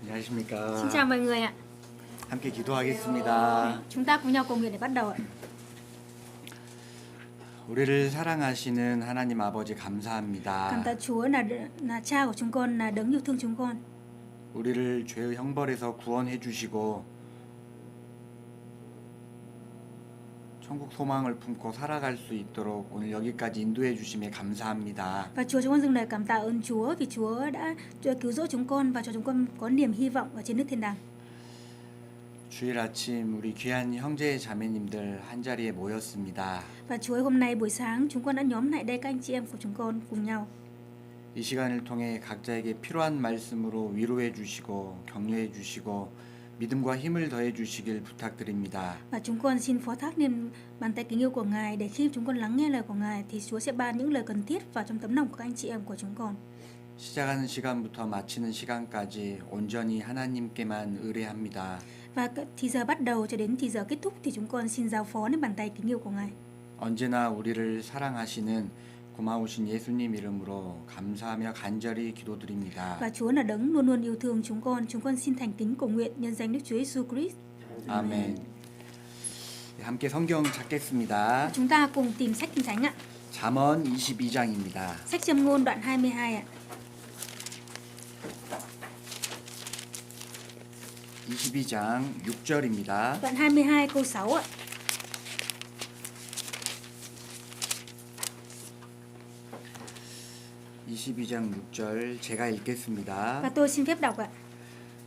안녕하십니까. Xin chào mọi người ạ. 함께 기도하겠습니다. Chúng ta cùng nhau cầu nguyện để bắt đầu ạ. 우리를 사랑하시는 하나님 아버지 Cảm 감사합니다. tạ Chúa là cha của chúng con, là đấng yêu thương chúng con. 우리를 죄의 형벌에서 구원해 주시고 천국 소망을 품고 살아갈 수 있도록 오늘 여기까지 인도해 주심에 감사합니다. Và Chúa, chúng con dâng lời cảm tạ ơn Chúa vì Chúa đã cứu rỗi chúng con và cho chúng con có niềm hy vọng ở trên nước thiên đàng. 주일 아침 우리 귀한 형제 자매님들 한 자리에 모였습니다. Và Chúa ơi, hôm nay buổi sáng chúng con đã nhóm lại đây các anh chị em của chúng con cùng nhau. 이 시간을 통해 각자에게 필요한 말씀으로 위로해 주시고 격려해 주시고 믿음과 힘을 더해 주시길 부탁드립니다. Và chúng con xin phó thác nên bàn tay kính yêu của Ngài để khi chúng con lắng nghe lời của Ngài thì Chúa sẽ ban những lời cần thiết vào trong tấm lòng của các anh chị em của chúng con. 시작하는 시간부터 마치는 시간까지 온전히 하나님께만 의뢰합니다. Và thì giờ bắt đầu cho đến thì giờ kết thúc thì chúng con xin giao phó đến bàn tay kính yêu của Ngài. 언제나 우리를 사랑하시는 고마우신 예수님 이름으로 감사하며 간절히 기도드립니다. Và Chúa là đấng luôn luôn yêu thương chúng con xin thành kính cầu nguyện nhân danh Đức Chúa Giêsu Christ. 아멘. 함께 성경 찾겠습니다. Chúng ta cùng tìm sách Kinh Thánh ạ. 잠언 22장입니다. Sách Châm ngôn đoạn 22 ạ. 22장 6절입니다. Đoạn 22 câu 6 ạ. (22장 6절) 제가 읽겠습니다. Và tôi xin phép đọc ạ.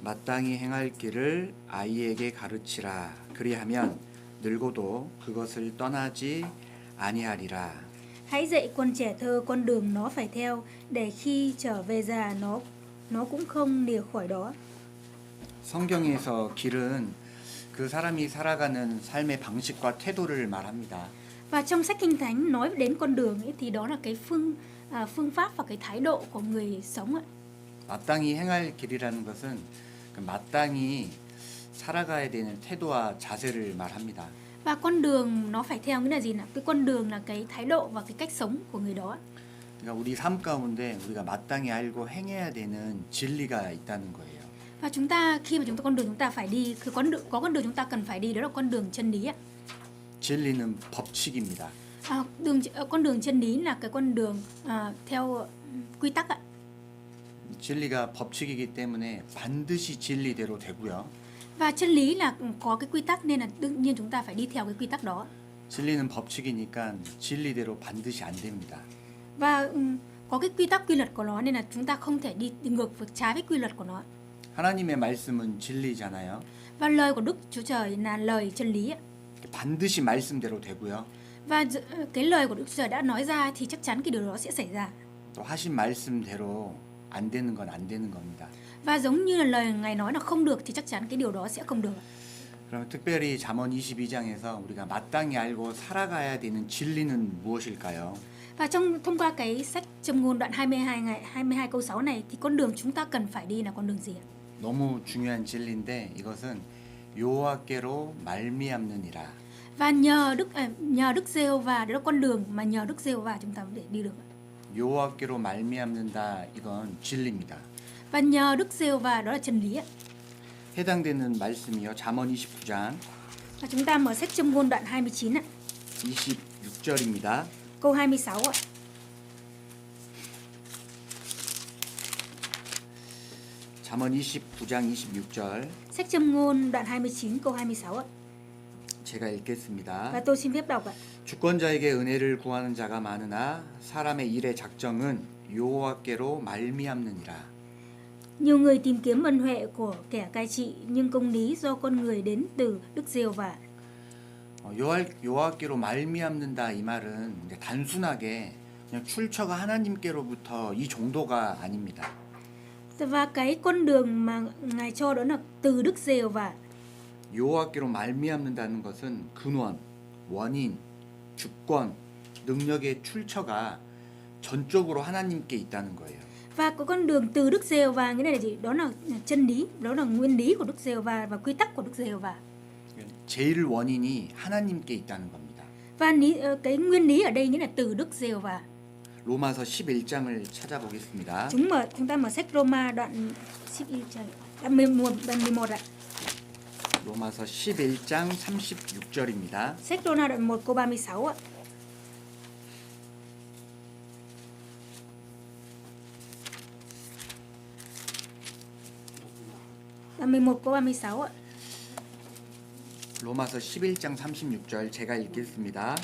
마땅히 행할 길을 아이에게 가르치라. 그리하면 늙어도 그것을 떠나지 아니하리라. Hãy dạy con trẻ thơ con đường nó phải theo, để khi trở về già nó cũng không lìa khỏi đó. 성경에서 길은 그 사람이 살아가는 삶의 방식과 태도를 말합니다. Và trong sách Kinh Thánh nói đến con đường ấy, thì đó là cái phương pháp và cái thái độ của người sống ạ. 마땅히 행할 길이라는 것은 그 마땅히 살아가야 되는 태도와 자세를 말합니다. Và con đường nó phải theo nghĩa là gì nào? Cái con đường là cái thái độ và cái cách sống của người đó. 그러니까 우리 삶 가운데 우리가 마땅히 알고 행해야 되는 진리가 있다는 거예요. Và chúng ta khi mà chúng ta con đường chúng ta phải đi, có con đường chúng ta cần phải đi, đó là con đường chân lý ạ. 진리는 법칙입니다. Con đường chân lý là cái con đường theo quy tắc ạ. 진리가 법칙이기 때문에 반드시 진리대로 되고요. Và chân lý là có cái quy tắc nên là đương nhiên chúng ta phải đi theo cái quy tắc đó. 진리는 법칙이니까 진리대로 반드시 안 됩니다. Và có cái quy tắc quy luật của nó nên là chúng ta không thể đi ngược với trái với quy luật của nó. 하나님의 말씀은 진리잖아요. Và lời của Đức Chúa Trời là lời chân lý ạ. 반드시 말씀대로 되고요. Và cái lời của Đức Chúa Trời đã nói ra thì chắc chắn cái điều đó sẽ xảy ra. 또 하신 말씀대로 안 되는 건 안 되는 겁니다. Và giống như là lời Ngài nói là không được thì chắc chắn cái điều đó sẽ không được. 그럼 특별히 잠언 22장에서 우리가 마땅히 알고 살아가야 되는 진리는 무엇일까요? Và thông qua cái sách Châm ngôn đoạn 22 câu 6 này thì con đường chúng ta cần phải đi là con đường gì ạ? 너무 중요한 진리인데 이것은 여호와께로 말미암느니라. Và nhờ Đức Giê-hô-va, đó là con đường mà nhờ Đức Giê-hô-va chúng ta để đi được. 여호와께로 말미암는다. 이건 진리입니다. Và nhờ Đức Giê-hô-va, đó là chân lý ạ. 해당되는 말씀이요. 잠언 29장 Và chúng ta mở sách Châm ngôn đoạn 29 ạ. 26절입니다. Câu 26 ạ. 잠언 29장 26절 Sách Châm ngôn đoạn 29 câu 26 ạ. 제가 읽겠습니다. Và tôi xin phép đọc ạ. 주권자에게 은혜를 구하는 자가 많으나 사람의 일의 작정은 여호와께로 말미암느니라. Nhiều người tìm kiếm ân huệ của kẻ cai trị, nhưng công lý do con người đến từ Đức Giê-hô-va. 여호와께로 말미암는다 이 말은 단순하게 그냥 출처가 하나님께로부터 이 정도가 아닙니다. Và cái con đường mà Ngài cho đó là từ Đức Giê-hô-va. 여호와께로 말미암는다는 것은 근원, 원인, 주권, 능력의 출처가 전적으로 하나님께 있다는 거예요. Và có con đường từ Đức Giê-hô-va nghĩa là gì? Đó là chân lý, đó là nguyên lý của Đức Giê-hô-va và quy tắc của Đức Giê-hô-va. 제일 원인이 하나님께 있다는 겁니다. Và cái nguyên lý ở đây nghĩa là từ Đức Giê-hô-va. 로마서 11장을 찾아보겠습니다. Chúng ta mở sách Roma đoạn 11 trang. Đoạn 11, đoạn 11 ạ. 로마서 11장 36절입니다. Sách Roma đoạn 1 câu 36 ạ. Đoạn 11 câu 36 ạ. 로마서 11장 36절 제가 읽겠습니다.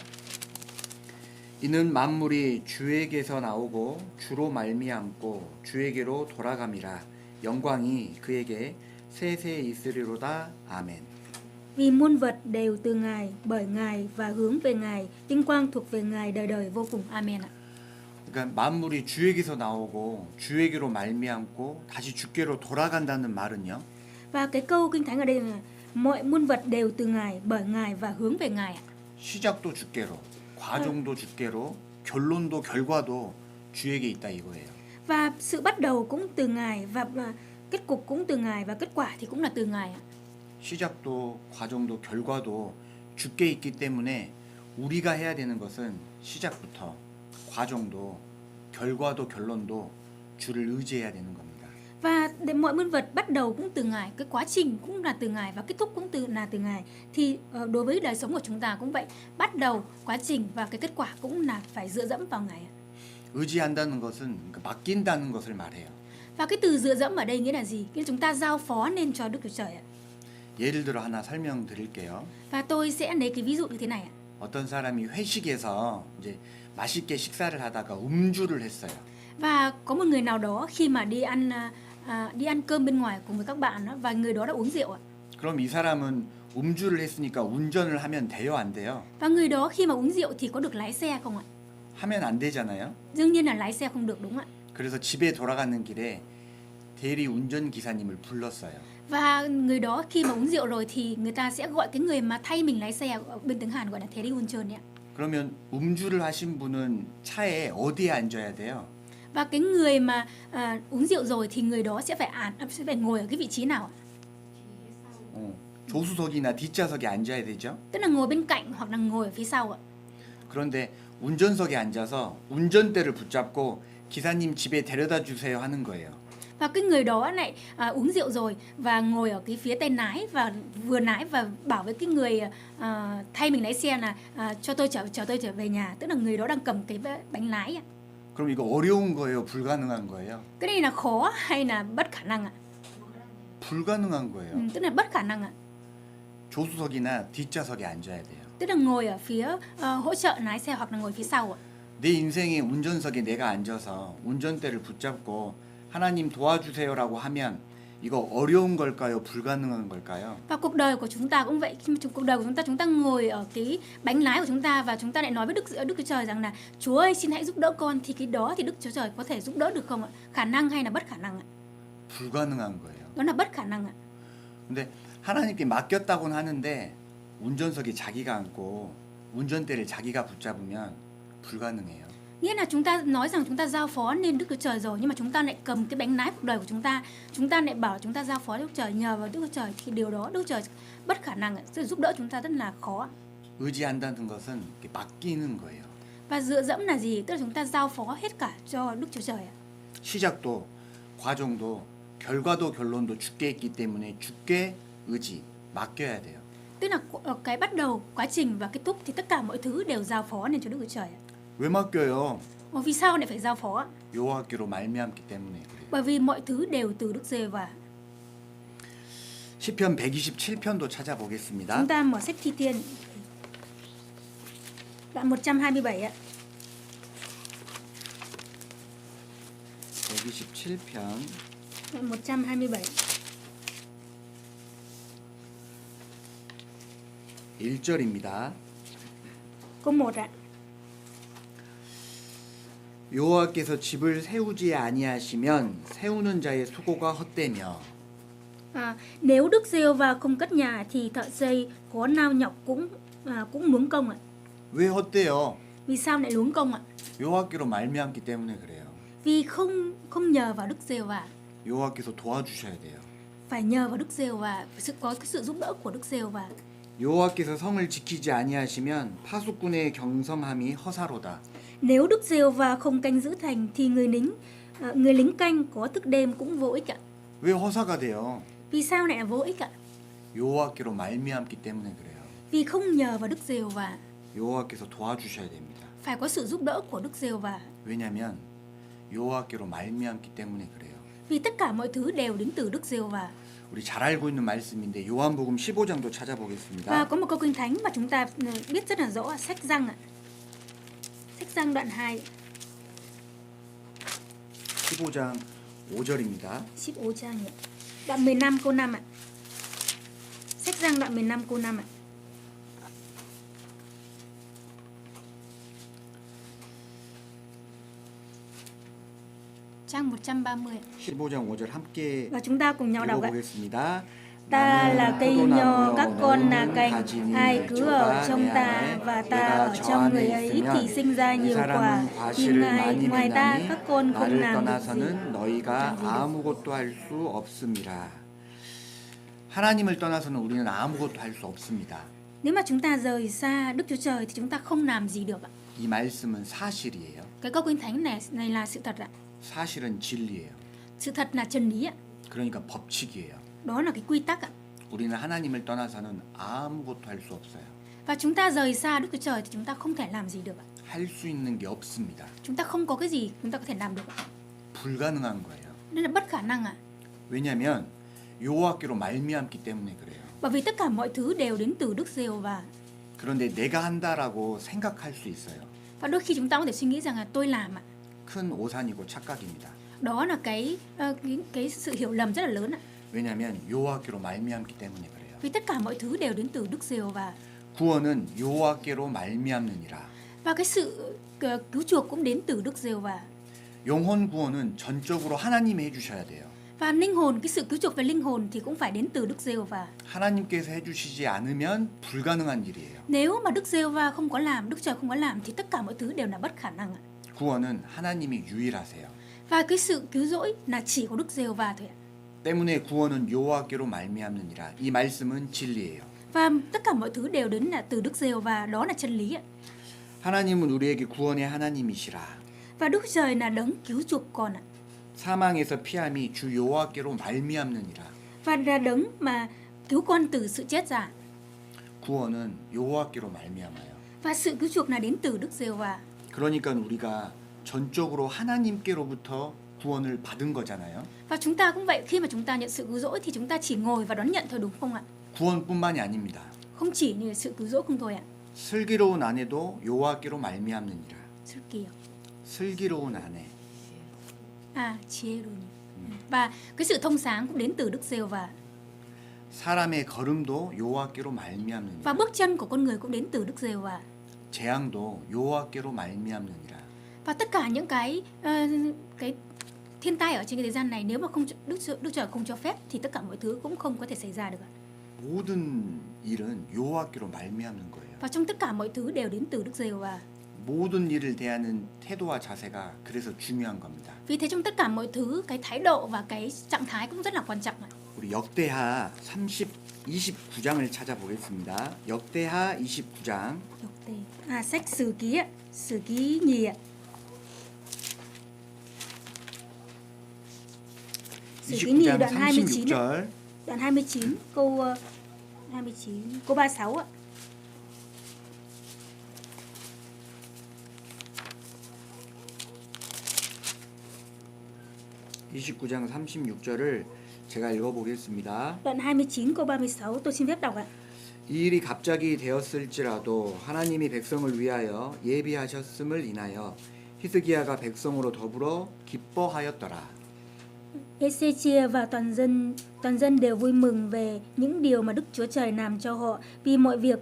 이는 만물이 주에게서 나오고 주로 말미암고 주에게로 돌아감이라 영광이 그에게 세세 있으리로다. 아멘. Vì muôn vật đều từ Ngài, bởi Ngài và hướng về Ngài, vinh quang thuộc về Ngài đời đời vô cùng. Amen ạ. 그러니까 만물이 주에게서 나오고 주에게로 말미암고 다시 주께로 돌아간다는 말은요. Và cái câu Kinh Thánh ở đây là mọi muôn vật đều từ Ngài, bởi Ngài và hướng về Ngài ạ. 시작도 주께로, 과정도 주께로, 결론도 결과도 주에게 있다 이거예요. Và sự bắt đầu cũng từ Ngài và kết cục cũng từ Ngài và kết quả thì cũng là từ Ngài ạ. 시작도 과정도 결과도 주께 있기 때문에 우리가 해야 되는 것은 시작부터 과정도 결과도 결론도 주를 의지해야 되는 겁니다. Và để mọi muôn vật bắt đầu cũng từ Ngài, cái quá trình cũng là từ Ngài và kết thúc cũng là từ Ngài. Thì đối với đời sống của chúng ta cũng vậy, bắt đầu, quá trình và cái kết quả cũng là phải dựa dẫm vào Ngài ạ. 의지한다는 것은 맡긴다는 것을 말해요. Và cái từ dựa dẫm ở đây nghĩa là gì? Nghĩa là chúng ta giao phó nên cho Đức Chúa Trời ạ. 예를 들어 하나 설명드릴게요. Và tôi sẽ lấy cái ví dụ như thế này ạ. 어떤 사람이 회식에서 이제 맛있게 식사를 하다가 음주를 했어요. Và có một người nào đó khi mà đi ăn cơm bên ngoài cùng với các bạn và người đó đã uống rượu ạ. 그럼 이 사람은 음주를 했으니까 운전을 하면 돼요, 안 돼요? Và người đó khi mà uống rượu thì có được lái xe không ạ? 하면 안 되잖아요. Đương nhiên là lái xe không được, đúng ạ. 그래서 집에 돌아가는 길에 대리 운전 기사님을 불렀어요. Và người đó khi mà uống rượu rồi thì người ta sẽ gọi cái người mà thay mình lái xe, ở bên tiếng Hàn gọi là 대리 운전 ạ. 그러면 음주를 하신 분은 차에 어디에 앉아야 돼요? Và cái người mà uống rượu rồi thì người đó sẽ phải ngồi ở cái vị trí nào ạ? 조수석이나 뒷좌석에 앉아야 되죠. Tức là ngồi bên cạnh hoặc là ngồi ở phía sau ạ. 그런데 운전석에 앉아서 운전대를 붙잡고 기사님 집에 데려다 주세요 하는 거예요. Và cái người đó lại uống rượu rồi và ngồi ở cái phía tay lái và vừa lái và bảo với cái người thay mình lái xe là cho tôi trở về nhà. Tức là người đó đang cầm cái bánh lái ạ. 그럼 이거 어려운 거예요, 불가능한 거예요? Cái này là khó hay là bất khả năng ạ? 불가능한 거예요. Tức là bất khả năng ạ. 조수석이나 뒷좌석에 앉아야 돼요. Tức là ngồi ở phía hỗ trợ lái xe hoặc là ngồi phía sau ạ. 내 인생의 운전석에 내가 앉아서 운전대를 붙잡고 하나님 도와주세요라고 하면 이거 어려운 걸까요? 불가능한 걸까요? Và cuộc đời của chúng ta cũng vậy. Khi mà cuộc đời của chúng ta ngồi ở cái bánh lái của chúng ta và chúng ta lại nói với Đức Chúa Trời rằng là Chúa ơi xin hãy giúp đỡ con, thì cái đó thì Đức Chúa Trời có thể giúp đỡ được không ạ? Khả năng hay là bất khả năng ạ? 불가능한 거예요. Đó là bất khả năng ạ. 근데 하나님께 맡겼다고는 하는데 운전석에 자기가 앉고 운전대를 자기가 붙잡으면 불가능해요. Nghĩa là chúng ta nói rằng chúng ta giao phó nên Đức Chúa Trời rồi, nhưng mà chúng ta lại cầm cái bánh lái cuộc đời của chúng ta lại bảo chúng ta giao phó Đức Chúa Trời, nhờ vào Đức Chúa Trời, thì điều đó Đức Chúa Trời bất khả năng, giúp đỡ chúng ta rất là khó. 의지한다는 것은 맡기는 거예요. Và dựa dẫm là gì? Tức là chúng ta giao phó hết cả cho Đức Chúa Trời. 시작도 과정도 결과도 결론도 주께 있기 때문에 주께 의지 맡겨야 돼요. Tức là cái bắt đầu, quá trình và kết thúc thì tất cả mọi thứ đều giao phó nên cho Đức Chúa Trời. 왜 맡겨요? Vì sao lại phải giao phó? 여호와께로 말미암기 때문에 그래요. Bởi vì mọi thứ đều từ Đức Giê-hô-va. 시편 127편도 찾아보겠습니다. Chúng ta mở sách Thi Thiên đoạn 127 ạ. 127편 Đoạn 127. 1절입니다. Câu 1 ạ. 여호와께서 집을 세우지 아니하시면 세우는 자의 수고가 헛되며 Nếu Đức Giê-hô-va không cất nhà thì thợ xây có nao nhọc cũng luống công ạ. 왜 헛되요? Vì sao lại luống công ạ? 여호와께로 말미암기 때문에 그래요. Vì không nhờ vào Đức Giê-hô-va. 여호와께서 도와주셔야 돼요. Phải nhờ vào Đức Giê-hô-va, có cái sự giúp đỡ của Đức Giê-hô-va. 여호와께서 성을 지키지 아니하시면 파수꾼의 경성함이 허사로다. Nếu Đức Giê-hô-va không canh giữ thành thì người lính canh có thức đêm cũng vô ích ạ. 왜 허사가 돼요? Vì sao lại là vô ích ạ? 여호와께로 말미암기 때문에 그래요. Vì không nhờ vào Đức Giê-hô-va, 여호와께서 도와주셔야 됩니다. phải có sự giúp đỡ của Đức Giê-hô-va. 왜냐하면 여호와께로 말미암기 때문에 그래요. Vì tất cả mọi thứ đều đến từ Đức Giê-hô-va. 우리 잘 알고 있는 말씀인데 요한복음 15장도 Và 찾아보겠습니다. có một câu kinh thánh mà chúng ta biết rất là rõ, sách Giăng ạ. Sách Giăng đoạn 2, 15장 5절입니다. 15 nhỉ? Đoạn 15 câu 5 ạ. Sách Giăng đoạn 15 câu 5 ạ. Trang 130. 15장 5절 함께 Và chúng ta cùng nhau đọc ạ. 읽어보겠습니다. Ta là cây nho, các con là cành, ai cứ ở trong ta và ta ở trong người ấy thì sinh ra nhiều quả. Nhưng ai ngoài ta, các con không 나를 làm được gì. 떠나서는 너희가 아무것도 할 수 없음이라. 하나님을 떠나서는 우리는 아무것도 할 수 없습니다. Nếu mà chúng ta rời xa Đức Chúa Trời thì chúng ta không làm gì được ạ. 이 말씀은 사실이에요. Cái câu kinh thánh này là sự thật ạ. 사실은 진리예요. Sự thật là chân lý ạ. 그러니까 법칙이에요. Đó là cái quy tắc ạ. 우리는 하나님을 떠나서는 아무것도 할 수 없어요. Và chúng ta rời xa Đức Chúa Trời thì chúng ta không thể làm gì được ạ. 할 수 있는 게 없습니다. Chúng ta không có cái gì chúng ta có thể làm được ạ. 불가능한 거예요. Đây là bất khả năng ạ. 왜냐하면 여호와께로 말미암기 때문에 그래요. Bởi vì tất cả mọi thứ đều đến từ Đức Giê-hô-va. 그런데 내가 한다라고 생각할 수 있어요. Và đôi khi chúng ta có thể suy nghĩ rằng là tôi làm ạ. 큰 오산이고 착각입니다. Đó là cái sự hiểu lầm rất là lớn ạ. 왜냐하면 여호와께로 말미암기 때문에 그래요. Vì tất cả mọi thứ đều đến từ Đức Giê-hô-va. 구원은 여호와께로 말미암느니라. Và cái sự cứu chuộc cũng đến từ Đức Giê-hô-va. 영혼 구원은 전적으로 하나님이 해주셔야 돼요. Và linh hồn, cái sự cứu chuộc về linh hồn thì cũng phải đến từ Đức Giê-hô-va. 하나님께서 해주시지 않으면 불가능한 일이에요. Nếu mà Đức Giê-hô-va không có làm, Đức Trời không có làm thì tất cả mọi thứ đều là bất khả năng ạ. 구원은 하나님이 유일하세요. Và cái sự cứu rỗi là chỉ có Đức Giê-hô-va thôi ạ. 때문에 구원은 여호와께로 말미암느니라. 이 말씀은 진리예요. Và tất cả mọi thứ đều đến là từ Đức Giê-hô-va, đó là chân lý ạ. 하나님은 우리에게 구원의 하나님이시라. Và Đức Trời là đấng cứu chuộc con ạ. 사망에서 피함이 주 여호와께로 말미암느니라. Và là đấng mà cứu con từ sự chết giả. 구원은 여호와께로 말미암아요. Và sự cứu chuộc là đến từ Đức Giê-hô-va. 그러니까 우리가 전적으로 하나님께로부터 구원을 받은 거잖아요. Và chúng ta cũng vậy, khi mà chúng ta nhận sự cứu rỗi thì chúng ta chỉ ngồi và đón nhận thôi đúng không ạ? 구원뿐만이 아닙니다. Không chỉ là sự cứu rỗi không thôi ạ. 슬기로운 아내도 여호와께로 말미암느니라. 슬기요. 슬기로운 아내. À, 지혜로운. Và cái sự thông sáng cũng đến từ Đức Giê-hô-va. 사람의 걸음도 여호와께로 말미암느니라. Và bước chân của con người cũng đến từ Đức Giê-hô-va. 재앙도 여호와께로 말미암느니라. Và tất cả những cái thiên tai ở trên cái thế gian này, nếu mà không Đức Trời không cho phép thì tất cả mọi thứ cũng không có thể xảy ra được ạ. 모든 일은 여호와께로 말미암는 거예요. Và trong tất cả mọi thứ đều đến từ Đức Giê-hô-va. 모든 일을 대하는 태도와 자세가 그래서 중요한 겁니다. Vì thế trong tất cả mọi thứ, cái thái độ và cái trạng thái cũng rất là quan trọng ạ. 우리 역대하 29장을 찾아보겠습니다. 역대하 29장 Sách Sử Ký ạ, Sử Ký nhì ạ. Sử Ký nhì 29장 đoạn 29 ạ. 36절 Đoạn 29 câu 29 câu 36 ạ. (29장 36절을) 제가 읽어보겠습니다. Đoạn 29 câu 36 tôi xin phép đọc ạ. 이 일이 갑자기 되었을지라도 하나님이 백성을 위하여 예비하셨음을 인하여 히스기야가 백성으로 더불어 기뻐하였더라. Ê-xê-chia và toàn dân đều vui mừng về những điều mà Đức Chúa Trời làm cho họ, vì mọi việc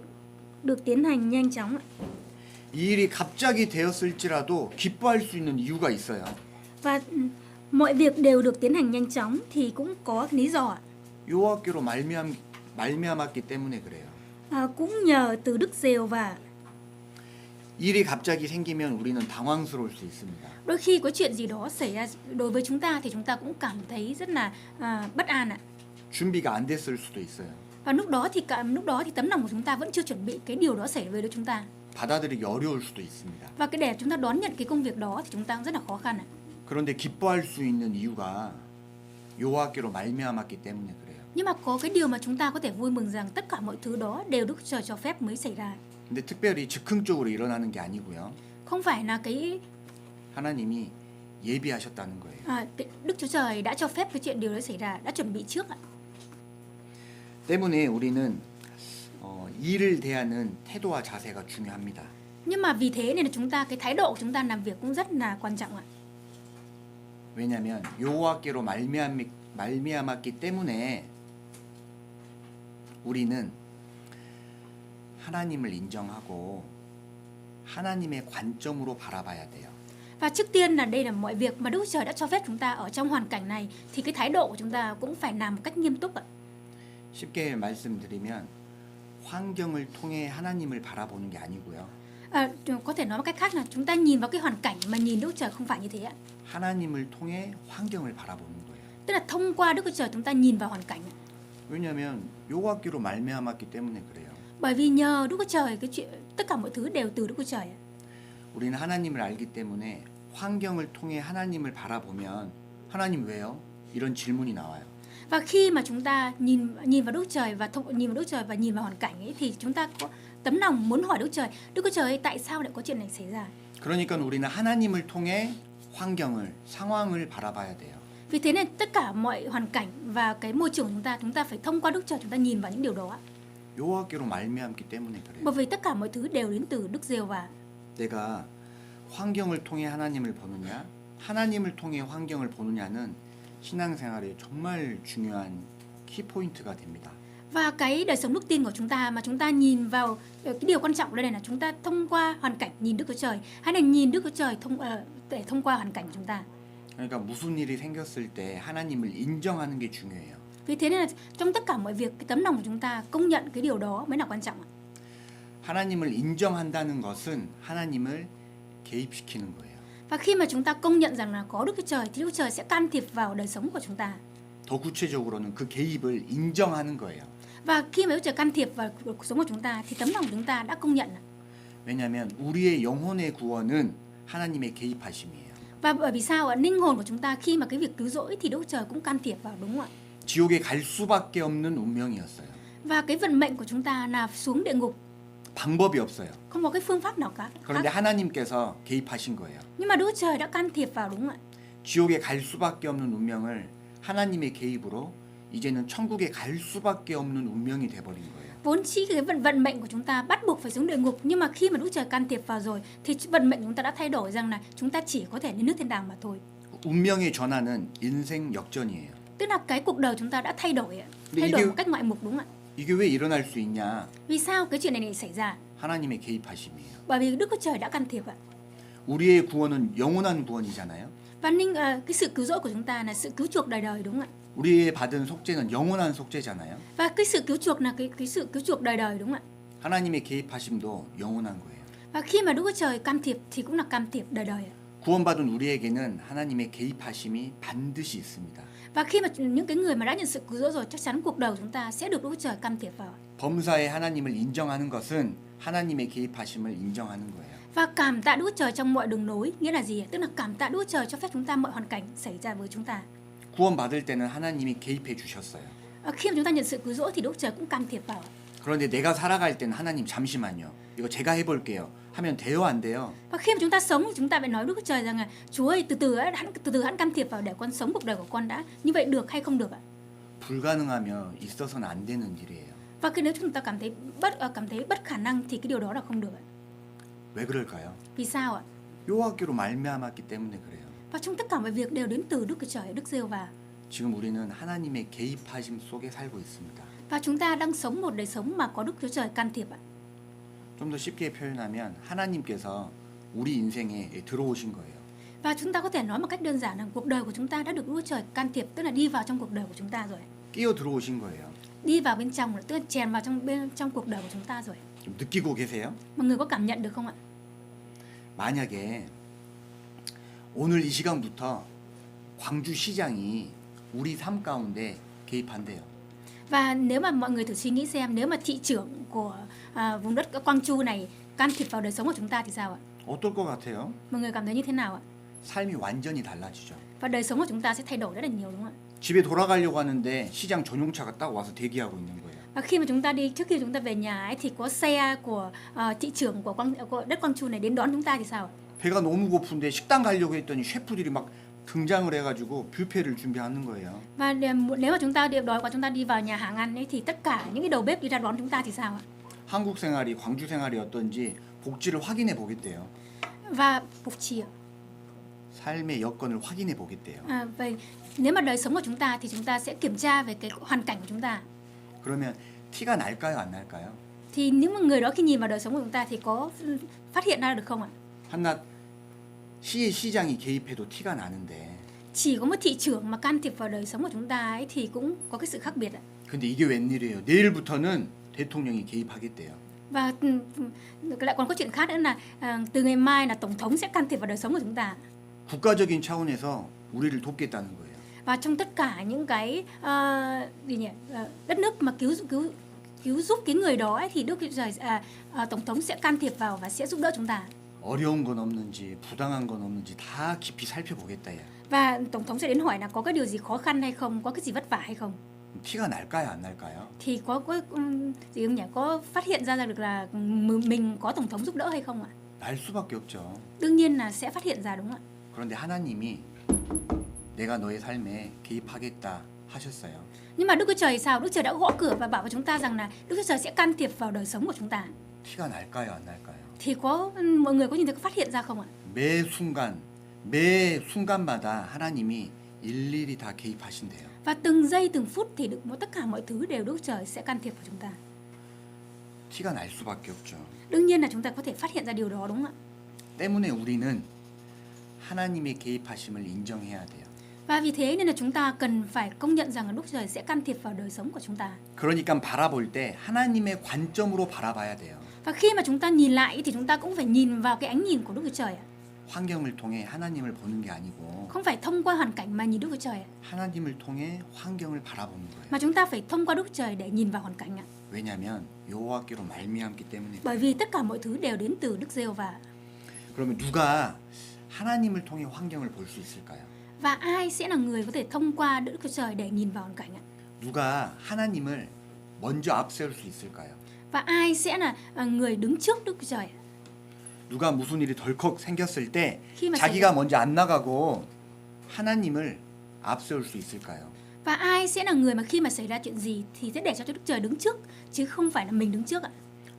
được tiến hành nhanh chóng. 이 일이 갑자기 되었을지라도 기뻐할 수 있는 이유가 있어요. Và mọi việc đều được tiến hành nhanh chóng thì cũng có lý do. 여호와께로 말미암았기 때문에 그래요. Cũng nhờ từ Đức Giê-hô-va. 일이 갑자기 생기면 우리는 당황스러울 수 있습니다. Đôi khi có chuyện gì đó xảy ra đối với chúng ta thì chúng ta cũng cảm thấy rất là bất an ạ. 준비가 안 됐을 수도 있어요. Và lúc đó thì tấm lòng của chúng ta vẫn chưa chuẩn bị cái điều đó xảy với chúng ta. 받아들이기 어려울 수도 있습니다. Và cái để chúng ta đón nhận cái công việc đó thì chúng ta cũng rất là khó khăn ạ. 그런데 기뻐할 수 있는 이유가 여호와께로 말미암았기 때문에 그래요. Nhưng mà có cái điều mà chúng ta có thể vui mừng rằng tất cả mọi thứ đó đều Đức Chúa Trời cho phép mới xảy ra. 근데 특별히 즉흥적으로 일어나는 게 아니고요. Không phải là cái 하나님이 예비하셨다는 거예요. Đức Chúa Trời đã cho phép cái chuyện điều đấy xảy ra, đã chuẩn bị trước ạ. 때문에 우리는 일을 대하는 태도와 자세가 중요합니다. Nhưng mà vì thế nên là chúng ta cái thái độ của chúng ta làm việc cũng rất là quan trọng ạ. 왜냐하면 여호와께로 말미암았기 때문에 우리는 하나님을 인정하고 하나님의 관점으로 바라봐야 돼요. Và trước tiên là đây là mọi việc mà Đức Chúa Trời đã cho phép chúng ta ở trong hoàn cảnh này thì cái thái độ của chúng ta cũng phải làm một cách nghiêm túc ạ. 쉽게 말씀드리면 환경을 통해 하나님을 바라보는 게 아니고요. Có thể nói một cách khác là chúng ta nhìn vào cái hoàn cảnh mà nhìn Đức Chúa Trời không phải như thế ạ. 하나님을 통해 환경을 바라보는 거예요. Tức là thông qua Đức Chúa Trời chúng ta nhìn vào hoàn cảnh ạ. 왜냐하면 여호와께로 말미암았기 때문에 그래요. Bởi vì nhờ Đức Chúa Trời cái chuyện tất cả mọi thứ đều từ Đức Chúa Trời ạ. 우리는 하나님을 알기 때문에 환경을 통해 하나님을 바라보면 하나님 왜요? 이런 질문이 나와요. Và khi mà chúng ta nhìn vào Đức Chúa Trời và nhìn vào Đức Chúa Trời và nhìn vào hoàn cảnh ấy thì chúng ta có tấm lòng muốn hỏi Đức Chúa Trời ơi, tại sao lại có chuyện này xảy ra? 그러니까 우리는 하나님을 통해 환경을, 상황을 바라봐야 돼요. Vì thế nên tất cả mọi hoàn cảnh và cái môi trường của chúng ta phải thông qua Đức Chúa Trời chúng ta nhìn vào những điều đó. 여호와께로 말미암기 때문에 그래요. Bởi vì tất cả mọi thứ đều đến từ Đức Giê-hô-va. 내가 환경을 통해 하나님을 보느냐, 하나님을 통해 환경을 보느냐는 신앙생활에 정말 중요한 키포인트가 됩니다. Và cái đời sống đức tin của chúng ta mà chúng ta nhìn vào cái điều quan trọng ở đây này là chúng ta thông qua hoàn cảnh nhìn Đức Chúa Trời hay là nhìn Đức Chúa Trời để thông qua hoàn cảnh của chúng ta. 그러니까 무슨 일이 생겼을 때 하나님을 인정하는 게 중요해요. Vì thế nên là trong tất cả mọi việc cái tấm lòng của chúng ta công nhận cái điều đó mới là quan trọng. 하나님을 인정한다는 것은 하나님을 개입시키는 거예요. Và khi mà chúng ta công nhận rằng là có Đức Chúa Trời thì Đức Chúa Trời sẽ can thiệp vào đời sống của chúng ta. 더 구체적으로는 그 개입을 인정하는 거예요. Và khi mà Đức Chúa Trời can thiệp vào cuộc sống của chúng ta thì tấm lòng của chúng ta đã công nhận. 왜냐하면 우리의 영혼의 구원은 하나님의 개입하심이에요. Và bởi vì sao ạ? Linh hồn của chúng ta khi mà cái việc cứu rỗi thì Đức Chúa Trời cũng can thiệp vào, đúng không ạ? 지옥에 갈 수밖에 없는 운명이었어요. Và cái vận mệnh của chúng ta là xuống địa ngục. 방법이 없어요. Không có cái phương pháp nào cả. 그런데 하나님께서 개입하신 거예요. Nhưng mà Đức Chúa Trời đã can thiệp vào, đúng không ạ? 지옥에 갈 수밖에 없는 운명을 하나님의 개입으로 이제는 천국에 갈 수밖에 없는 운명이 돼버린 거예요. Vốn chỉ cái vận mệnh của chúng ta bắt buộc phải xuống địa ngục, nhưng mà khi mà Đức Chúa Trời can thiệp vào rồi thì vận mệnh của chúng ta đã thay đổi rằng là chúng ta chỉ có thể lên nước thiên đàng mà thôi. 운명의 전환은 인생 역전이에요. Tức là cái cuộc đời chúng ta đã thay đổi ạ. 근데 Thay đổi 이게- một cách ngoại mục, đúng không ạ? 이게 왜 일어날 수 있냐? Vì sao cái chuyện này xảy ra? 하나님의 개입하심이에요. Bởi vì Đức Chúa Trời đã can thiệp ạ. 우리의 구원은 영원한 구원이잖아요. Và cái sự cứu rỗi của chúng ta là sự cứu chuộc đời đời, đúng không ạ? 우리의 받은 속죄는 영원한 속죄잖아요. Và cái sự cứu chuộc là cái sự cứu chuộc đời đời, đúng không ạ? 하나님의 개입하심도 영원한 거예요. Và khi mà Đức Chúa Trời can thiệp thì cũng là can thiệp đời đời ạ. 구원받은 우리에게는 하나님의 개입하심이 반드시 있습니다. Và khi mà những cái người mà đã nhận sự cứu rỗi rồi, chắc chắn cuộc đời của chúng ta sẽ được Đức Chúa Trời can thiệp vào. 범사에 하나님을 인정하는 것은 하나님의 개입하심을 인정하는 거예요. Và cảm tạ Đức Chúa Trời trong mọi đường nối nghĩa là gì? Tức là cảm tạ Đức Chúa Trời cho phép chúng ta mọi hoàn cảnh xảy ra với chúng ta. 구원받을 때는 하나님이 개입해 주셨어요. Khi mà chúng ta nhận sự cứu rỗi thì Đức Chúa Trời cũng can thiệp vào. 그런데 내가 살아갈 때는 하나님 잠시만요. 이거 제가 해볼게요. 하면 돼요, 안 돼요? Và khi mà chúng ta sống thì chúng ta phải nói Đức Chúa Trời rằng là Chúa ơi, từ từ hãy can thiệp vào để con sống cuộc đời của con đã. Như vậy được hay không được ạ? 불가능하며 있어서는 안 되는 일이에요. Và khi nếu chúng ta cảm thấy bất khả năng thì cái điều đó là không được ạ. 왜 그럴까요? Vì sao ạ? 여호와께로 말미암았기 때문에 그래요. Và trong tất cả mọi việc đều đến từ Đức Chúa Trời, Đức Giê-hô-va. 지금 우리는 하나님의 개입하심 속에 살고 있습니다. Và chúng ta đang sống một đời sống mà có Đức Chúa Trời can thiệp ạ. 좀 더 쉽게 표현하면 하나님께서 우리 인생에 들어오신 거예요. Và chúng ta có thể nói một cách đơn giản là cuộc đời của chúng ta đã được Đức Chúa Trời can thiệp, tức là đi vào trong cuộc đời của chúng ta rồi. 끼어 들어오신 거예요. Đi vào bên trong, tức là chèn vào trong cuộc đời của chúng ta rồi. 좀 느끼고 계세요? Mọi người có cảm nhận được không ạ? 만약에 오늘 이 시간부터 광주시장이 우리 삶 가운데 개입한대요. Và nếu mà mọi người thử suy nghĩ xem, nếu mà thị trưởng của vùng đất Quang Chu này can thiệp vào đời sống của chúng ta thì sao ạ? 어떨 것 같아요? Mọi người cảm thấy như thế nào ạ? 삶이 완전히 달라지죠. Và đời sống của chúng ta sẽ thay đổi rất là nhiều, đúng không ạ? 집에 돌아가려고 하는데 시장 전용차가 딱 와서 대기하고 있는 거예요. Và khi mà chúng ta đi, trước khi chúng ta về nhà ấy, thì có xe của thị trưởng của đất Quang Trung này đến đón chúng ta thì sao ạ? 배가 너무 고픈데 식당 가려고 했더니 셰프들이 막 등장을 해가지고 뷔페를 준비하는 거예요. Và nếu mà chúng ta đói quá, chúng ta đi vào nhà hàng ăn ấy, thì tất cả những cái đầu bếp đi ra đón chúng ta thì sao ạ? 한국 생활이 광주 생활이 어떤지 복지를 확인해 보겠대요. Và phục trì ạ. 삶의 여건을 확인해 보겠대요. Vậy nếu mà đời sống của chúng ta thì chúng ta sẽ kiểm tra về cái hoàn cảnh của chúng ta. 그러면 티가 날까요, 안 날까요? Thì những người đó khi nhìn vào đời sống của chúng ta thì có phát hiện ra được không ạ? 한낱 시의 시장이 개입해도 티가 나는데 Chỉ có một thị trưởng mà can thiệp vào đời sống của chúng ta ấy thì cũng có cái sự khác biệt ạ. 근데 이게 웬일이에요? 내일부터는 대통령이 개입하겠대요. Và lại còn có chuyện khác nữa là từ ngày mai là tổng thống sẽ can thiệp vào đời sống của chúng ta. 국가적인 차원에서 우리를 돕겠다는 거예요. Và trong tất cả những cái đất nước mà cứu giúp cái người đó ấy, thì Đức Chúa Trời tổng thống sẽ can thiệp vào và sẽ giúp đỡ chúng ta. 어려운 건 없는지 부당한 건 없는지 다 깊이 살펴보겠다. Và tổng thống sẽ đến hỏi là có cái điều gì khó khăn hay không, có cái gì vất vả hay không. 티가 날까요, 안 날까요? Thì có gì không nhỉ? Có phát hiện ra được là mình có tổng thống giúp đỡ hay không ạ? 날 수밖에 없죠. Đương nhiên là sẽ phát hiện ra, đúng không ạ? 그런데 하나님이 내가 너의 삶에 개입하겠다 하셨어요. Nhưng mà Đức Chúa Trời sao? Đức Chúa Trời đã gõ cửa và bảo với chúng ta rằng là Đức Chúa Trời sẽ can thiệp vào đời sống của chúng ta. 티가 날까요, 안 날까요? Thì có mọi người có nhìn thấy, có phát hiện ra không ạ? 매 순간마다 하나님이 일일이 다 개입하신대요. Và từng giây từng phút thì tất cả mọi thứ đều Đức Chúa Trời sẽ can thiệp vào chúng ta. 티가 날 수밖에 없죠. Đương nhiên là chúng ta có thể phát hiện ra điều đó, đúng không ạ? 때문에 우리는 하나님의 개입하심을 인정해야 돼요. Và vì thế nên là chúng ta cần phải công nhận rằng là Đức Chúa Trời sẽ can thiệp vào đời sống của chúng ta. 그러니까 바라볼 때 하나님의 관점으로 바라봐야 돼요. Và khi mà chúng ta nhìn lại thì chúng ta cũng phải nhìn vào cái ánh nhìn của Đức Chúa Trời ạ. 환경을 통해 하나님을 보는 게 아니고 Không phải thông qua hoàn cảnh mà nhìn Đức Chúa Trời ạ. 하나님을 통해 환경을 바라보는 거예요. Mà chúng ta phải thông qua Đức Chúa Trời để nhìn vào hoàn cảnh ạ. 왜냐하면 여호와께로 말미암기 때문에. Bởi vì tất cả mọi thứ đều đến từ Đức Giê-hô-va. 그러면 누가 하나님을 통해 환경을 볼 수 있을까요? Và ai sẽ là người có thể thông qua Đức Chúa Trời để nhìn vào hoàn cảnh ạ? 누가 하나님을 먼저 앞세울 수 있을까요? Và ai sẽ là người đứng trước Đức Chúa Trời ạ? 누가 무슨 일이 덜컥 생겼을 때 khi mà 자기가 먼저 안 나가고 하나님을 앞세울 수 있을까요? Và ai sẽ là người mà khi mà xảy ra chuyện gì thì sẽ để cho Đức Trời đứng trước chứ không phải là mình đứng trước ạ?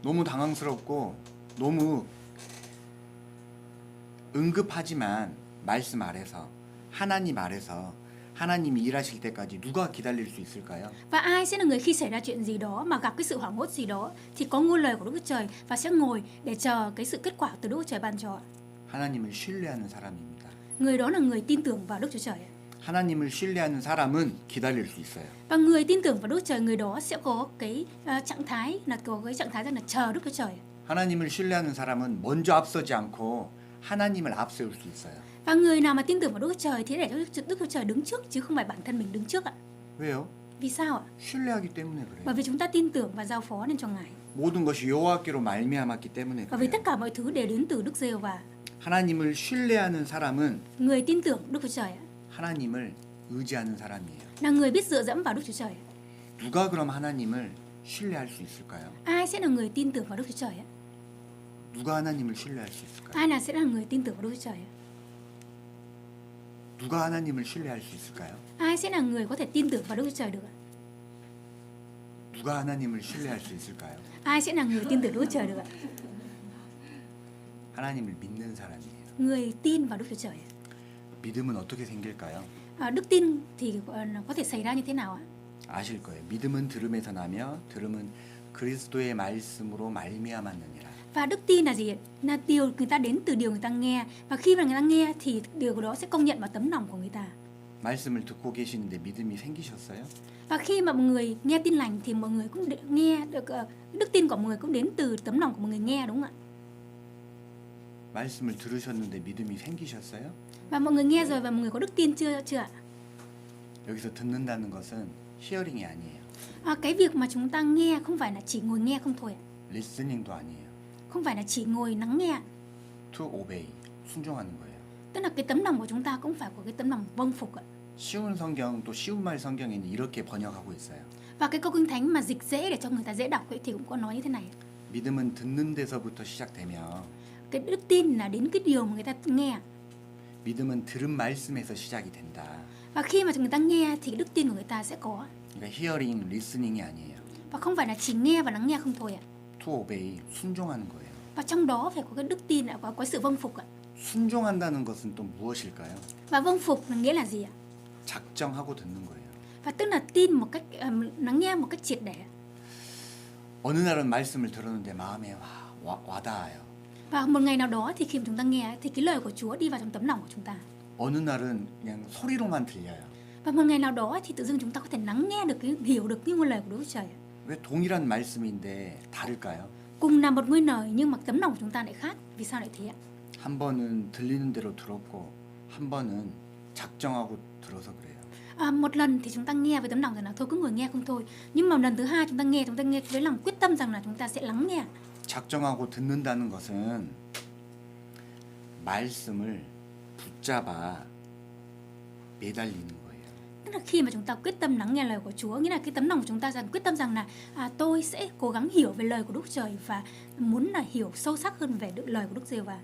너무 당황스럽고 너무 응급하지만 말씀 아래서 하나님 아래서 하나님이 일하실 때까지 누가 기다릴 수 있을까요? Và ai sẽ là người khi xảy ra chuyện gì đó mà gặp cái sự hoảng hốt gì đó thì có ngôn lời của Đức Chúa Trời và sẽ ngồi để chờ cái sự kết quả từ Đức Chúa Trời ban cho. 하나님을 신뢰하는 사람입니다. Người đó là người tin tưởng vào Đức Chúa Trời. 하나님을 신뢰하는 사람은 기다릴 수 있어요. Và người tin tưởng vào Đức Chúa Trời, người đó sẽ có cái trạng thái là rằng là chờ Đức Chúa Trời. 하나님을 신뢰하는 사람은 먼저 앞서지 않고 하나님을 앞세울 수 있어요. Và người nào mà tin tưởng vào Đức Chúa Trời thì để cho Đức Chúa Trời đứng trước chứ không phải bản thân mình đứng trước ạ. 왜요? Vì sao ạ? 신뢰하기 때문에 그래요. Bởi vì chúng ta tin tưởng và giao phó nên cho Ngài. 모든 것이 여호와께로 말미암았기 때문에 Và vì 그래요. tất cả mọi thứ đều đến từ Đức Giê-hô-va. 하나님을 신뢰하는 사람은 Người tin tưởng Đức Chúa Trời 하나님을 의지하는 사람이에요. là người biết dựa dẫm vào Đức Chúa Trời. 누가 그럼 하나님을 신뢰할 수 있을까요? Ai sẽ là người tin tưởng vào Đức Chúa Trời? 누가 하나님을 신뢰할 수 있을까요? Ai sẽ là người tin tưởng vào Đức Chúa Trời? 누가 하나님을 신뢰할 수 있을까요? Ai sẽ là người có thể tin tưởng vào Đức Chúa Trời được? 누가 하나님을 신뢰할 수 있을까요? Ai sẽ là người tin tưởng Đức Chúa Trời được? 하나님을 믿는 사람이에요. Người tin vào Đức Chúa Trời. 믿음은 어떻게 생길까요? Đức tin thì có thể xảy ra như thế nào ạ? 아실 거예요. 믿음은 들음에서 나며 들음은 그리스도의 말씀으로 말미암았느니라. Và đức tin là gì? Là điều người ta đến từ điều người ta nghe, và khi mà người ta nghe thì điều đó sẽ công nhận vào tấm lòng của người ta. 말씀을 듣고 계시는데 믿음이 생기셨어요? Và khi mà mọi người nghe tin lành thì mọi người cũng nghe được, đức tin của mọi người cũng đến từ tấm lòng của mọi người nghe, đúng không ạ? 말씀을 들으셨는데 믿음이 생기셨어요? Và mọi người nghe rồi và mọi người có đức tin chưa ạ? 여기서 듣는다는 것은 히어링이 아니에요. Cái việc mà chúng ta nghe không phải là chỉ ngồi nghe không thôi ạ. 리스닝도 아니에요. Không phải là chỉ ngồi lắng nghe. To obey, 순종하는 거예요. Tức là cái tấm lòng của chúng ta cũng phải có cái tấm lòng vâng phục ạ. 쉬운 성경 또 쉬운 말 성경에는 이렇게 번역하고 있어요. Và cái câu kinh thánh mà dịch dễ để cho người ta dễ đọc ấy, thì cũng có nói như thế này. 믿음은 듣는 데서부터 시작되며 Cái đức tin là đến cái điều mà người ta nghe. 믿음은 들은 말씀에서 시작이 된다. Và khi mà người ta nghe thì cái đức tin của người ta sẽ có. 그러니까 hearing, listening이 아니에요. Và không phải là chỉ nghe và lắng nghe không thôi ạ. To obey, 순종하는 거예요. Và trong đó phải có cái đức tin, có sự vâng phục ạ. 순종한다는 것은 또 무엇일까요? Và vâng phục là nghĩa là gì ạ? 작정하고 듣는 거예요. Và tức là tin một cách, lắng nghe một cách triệt để. 어느 날은 말씀을 들었는데 마음에 와닿아요. Và một ngày nào đó thì khi mà chúng ta nghe thì cái lời của Chúa đi vào trong tấm lòng của chúng ta. 어느 날은 그냥 소리로만 들려요. Và một ngày nào đó thì tự dưng chúng ta có thể lắng nghe được hiểu được cái ngôn lời của Đức Chúa Trời. 왜 동일한 말씀인데 다를까요? Cùng là một ngôi lời nhưng mà tấm lòng của chúng ta lại khác. Vì sao lại thế ạ? 한 번은 들리는 대로 들었고 한 번은 작정하고 들어서 그래요. Một lần thì chúng ta nghe với tấm lòng rằng là thôi cứ ngồi nghe không thôi. Nhưng mà lần thứ hai chúng ta nghe với lòng quyết tâm rằng là chúng ta sẽ lắng nghe. 작정하고 듣는다는 것은 말씀을 붙잡아 매달리는 거예요. Tức là khi mà chúng ta quyết tâm lắng nghe lời của Chúa, nghĩa là cái tấm lòng của chúng ta quyết tâm rằng là tôi sẽ cố gắng hiểu về lời của Đức Trời và muốn là hiểu sâu sắc hơn về lời của Đức Giê-hô-va.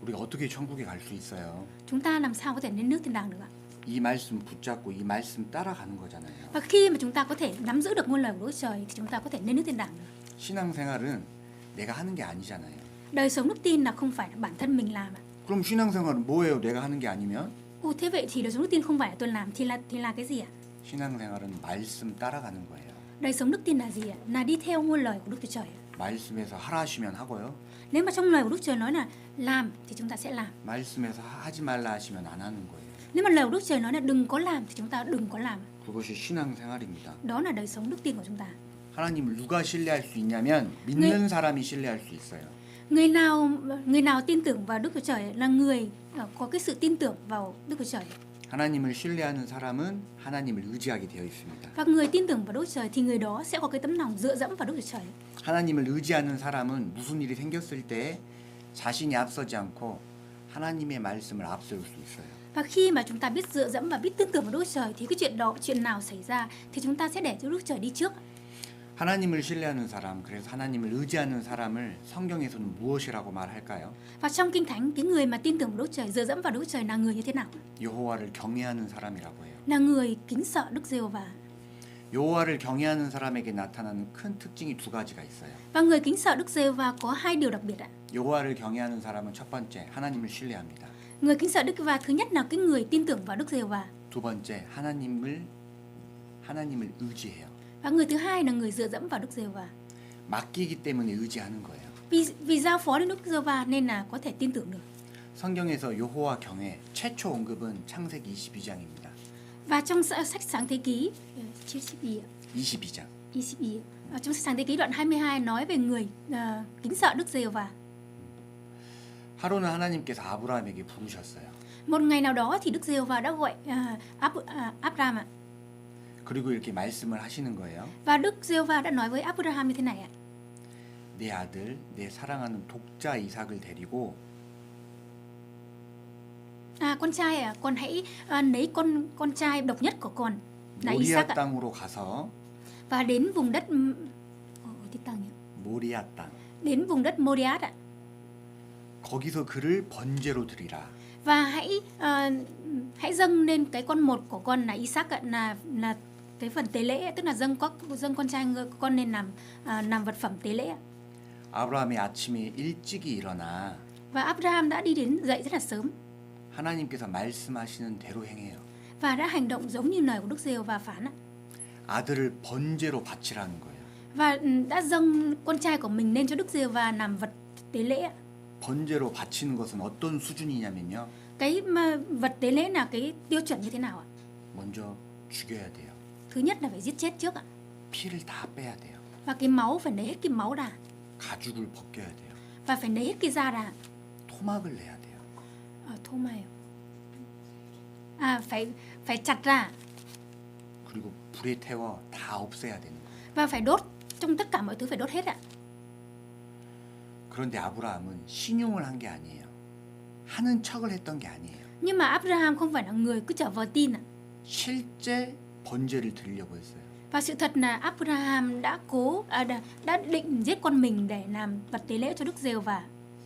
우리가 어떻게 천국에 갈 수 있어요? Chúng ta làm sao có thể đến nước thiên đàng được ạ? 이 말씀 붙잡고 이 말씀 따라가는 거잖아요. Và khi mà chúng ta có thể nắm giữ được ngôn lời của Đức Trời thì chúng ta có thể lên nước thiên đàng được. 신앙생활은 내가 하는 게 아니잖아요. Đời sống đức tin là không phải là bản thân mình làm ạ. 그럼 신앙생활은 뭐예요? 내가 하는 게 아니면? Thế vậy thì đời sống đức tin không phải là tôi làm thì là cái gì ạ? 신앙생활은 말씀 따라가는 거예요. Đời sống đức tin là gì ạ? Là đi theo ngôn lời của Đức Chúa Trời. 말씀에서 하라 하시면 하고요. Nếu mà trong lời của Đức Trời nói là làm thì chúng ta sẽ làm. 말씀에서 하지 말라 하시면 안 하는 거예요. Nếu mà lời của Đức Trời nói là đừng có làm thì chúng ta đừng có làm. 그것이 신앙생활입니다. Đó là đời sống đức tin của chúng ta. 하나님을 누가 신뢰할 수 있냐면 믿는 사람이 신뢰할 수 있어요. Người nào tin tưởng vào Đức Chúa Trời là người có cái sự tin tưởng vào Đức Chúa Trời. 하나님을 신뢰하는 사람은 하나님을 의지하게 되어 있습니다. Và người tin tưởng vào Đức Chúa Trời thì người đó sẽ có cái tấm lòng dựa dẫm vào Đức Chúa Trời. 하나님을 의지하는 사람은 무슨 일이 생겼을 때 자신이 앞서지 않고 하나님의 말씀을 앞세울 수 있어요. Và khi mà chúng ta biết dựa dẫm và biết tin tưởng vào Đức Chúa Trời thì cái chuyện nào xảy ra thì chúng ta sẽ để cho Đức Chúa Trời đi trước. 하나님을 신뢰하는 사람, 그래서 하나님을 의지하는 사람을 성경에서는 무엇이라고 말할까요? Và trong Kinh Thánh, cái người mà tin tưởng vào Đức Chúa Trời, dựa dẫm vào Đức Chúa Trời là người như thế nào? 여호와를 경외하는 사람이라고 해요. Là người kính sợ Đức Giê-hô-va. 여호와를 경외하는 사람에게 나타나는 큰 특징이 두 가지가 있어요. Và người kính sợ Đức Giê-hô-va có hai điều đặc biệt ạ. 여호와를 경외하는 사람은 첫 번째 하나님을 신뢰합니다. Người kính sợ Đức Giê-hô-va thứ nhất là cái người tin tưởng vào Đức Giê-hô-va. 두 번째 하나님을 의지해요. Và người thứ hai là người dựa dẫm vào Đức Giê-hô-va. 맡기기 때문에 의지하는 거예요. Vì giao phó đến Đức Giê-hô-va nên là có thể tin tưởng được. 성경에서 여호와 경외 최초 언급은 창세기 22장입니다. Và trong sách Sáng Thế Ký 22장. trong sách Sáng Thế Ký đoạn 22 nói về người kính sợ Đức Giê-hô-va. 하루는 하나님께서 아브라함에게 부르셨어요. Một ngày nào đó thì Đức Giê-hô-va đã gọi Abraham ạ. 그리고 이렇게 말씀을 하시는 거예요. Và Đức Giê-hô-va đã nói với Abraham như thế này ạ. 내 아들, 내 사랑하는 독자 이삭을 데리고 Con trai à, con hãy lấy con trai độc nhất của con là 모리아 Isaac ạ. 땅으로 가서 Và đến vùng đất 모리아 땅 đến vùng đất Moriah ạ. 거기서 그를 번제로 드리라. Và hãy dâng lên cái con một của con là Isaac ạ, là cái phần tế lễ, tức là dâng con trai của con nên làm vật phẩm tế lễ ạ. 아브라함이 아침에 일찍이 일어나 Và Abraham đã đi dậy rất là sớm 하나님께서 말씀하시는 대로 행해요. và đã hành động giống như lời của Đức Giê-hô-va phán ạ. 아들을 번제로 바치라는 거예요. Và đã dâng con trai của mình lên cho Đức Giê-hô-va làm vật tế lễ ạ. 번제로 바치는 것은 어떤 수준이냐면요. Cái vật tế lễ là cái tiêu chuẩn như thế nào ạ? 먼저 죽여야 돼요. Thứ nhất là phải giết chết trước ạ. 피를 다 빼야 돼요. Và cái máu phải lấy hết cái máu ra. 가죽을 벗겨야 돼요. Và phải lấy hết cái da ra. 토막을 내야 돼요. Thô mày. Phải chặt ra. 그리고 불에 태워 다 없애야 되는 거예요. Và phải đốt, trong tất cả mọi thứ phải đốt hết ạ. 그런데 아브라함은 신용을 한 게 아니에요. 하는 척을 했던 게 아니에요. Nhưng mà Abraham không phải là người cứ trở vào tin ạ. 실제 번제를 드리려고 했어요. Và sự thật là Abraham đã định giết con mình để làm vật tế lễ cho Đức Giê-hô-va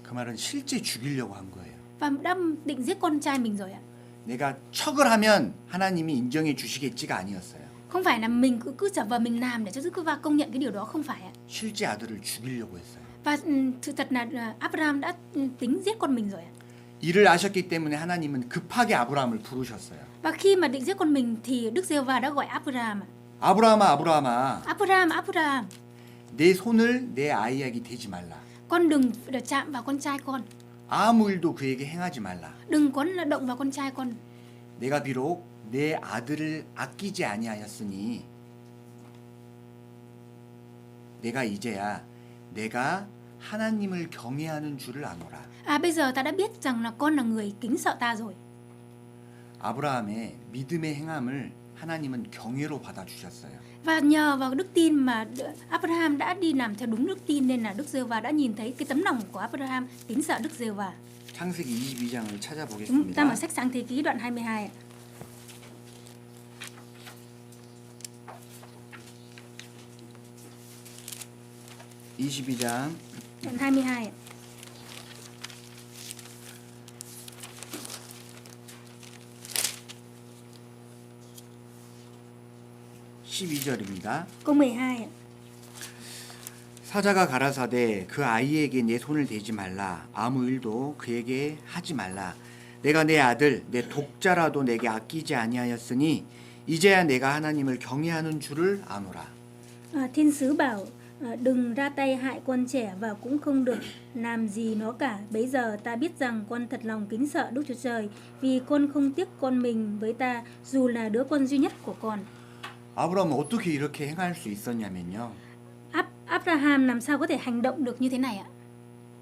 그 말은 실제 죽이려고 한 거예요. và đã định giết con trai mình rồi ạ. 내가 척을 하면 하나님이 인정해 주시겠지가 아니었어요. Không phải là mình cứ giả vờ mình làm để cho Đức Giê-hô-va công nhận cái điều đó, không phải ạ. 실제 아들을 죽이려고 했어요. Và sự thật là Abraham đã tính giết con mình rồi ạ. 이를 아셨기 때문에 하나님은 급하게 아브라함을 부르셨어요. Và khi mà định giết con mình thì Đức Giê-hô-va đã gọi Abraham ạ. 아브라함아, 아브라함아, Abraham, Abraham, 내 손을 내 아이에게 대지 말라. con đừng chạm vào con trai con, 아무 일도 그에게 행하지 말라. đừng có động vào con trai con. 내가 비록 내 아들을 아끼지 아니하였으니 내가 이제야 내가 하나님을 경외하는 줄을 아노라. Bây giờ ta đã biết rằng là con là người kính sợ ta rồi. 아브라함의 믿음의 행함을 하나님은 경외로 받아주셨어요. Và nhờ vào đức tin mà Abraham đã đi làm theo đúng đức tin nên là Đức Giê-hô-va đã nhìn thấy cái tấm lòng của Abraham kính sợ Đức Giê-hô-va. 창세기 22장을 Chúng ta 찾아보겠습니다. mở sách Sáng Thế Ký đoạn 22 ạ. (22장) Đoạn 22 ạ. (12절입니다) Câu 12 ạ. 사자가 가라사대 그 아이에게 내 손을 대지 말라 아무 일도 그에게 하지 말라 내가 내 아들 내 독자라도 내게 아끼지 아니하였으니 이제야 내가 하나님을 경외하는 줄을 아노라. Thiên sứ bảo đừng ra tay hại con trẻ và cũng không được làm gì nó cả. Bấy giờ ta biết rằng con thật lòng kính sợ Đức Chúa Trời vì con không tiếc con mình với ta dù là đứa con duy nhất của con. 아브라함은 어떻게 이렇게 행할 수 있었냐면요. Abraham làm sao có thể hành động được như thế này ạ?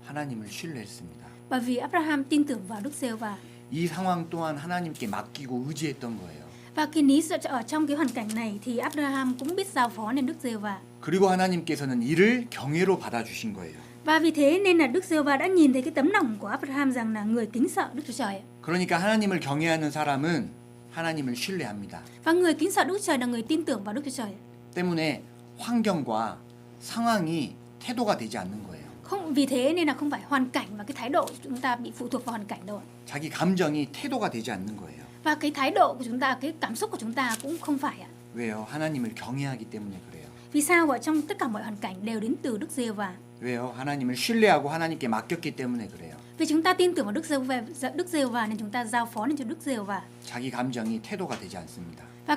하나님을 신뢰했습니다. Bởi vì Abraham tin tưởng vào Đức Giê-hô-va. 이 상황 또한 하나님께 맡기고 의지했던 거예요. Và khi ní ở trong cái hoàn cảnh này thì Abraham cũng biết giao phó nên Đức Giê-hô-va. 그리고 하나님께서는 이를 경외로 받아주신 거예요. Và vì thế nên là Đức Giê-hô-va đã nhìn thấy cái tấm lòng của Abraham rằng là người kính sợ Đức Chúa Trời. 그러니까 하나님을 경외하는 사람은 하나님을 신뢰합니다. Và người kính sợ Đức Chúa Trời là người tin tưởng vào Đức Chúa Trời. 때문에 환경과 상황이 태도가 되지 않는 거예요. Không, vì thế nên là không phải hoàn cảnh và cái thái độ của chúng ta bị phụ thuộc vào hoàn cảnh đâu. 자기 감정이 태도가 되지 않는 거예요. Và cái thái độ của chúng ta, cái cảm xúc của chúng ta cũng không phải ạ. 왜요? 하나님을 경외하기 때문에 그래요. Vì sao ở trong tất cả mọi hoàn cảnh đều đến từ Đức Giê-hô-va? 왜요? 하나님을 신뢰하고 하나님께 맡겼기 때문에 그래요. Vì chúng ta tin tưởng vào Đức Giê-hô-va nên chúng ta giao phó nên cho Đức Giê-hô-va. 자기 감정이 태도가 되지 않습니다. Và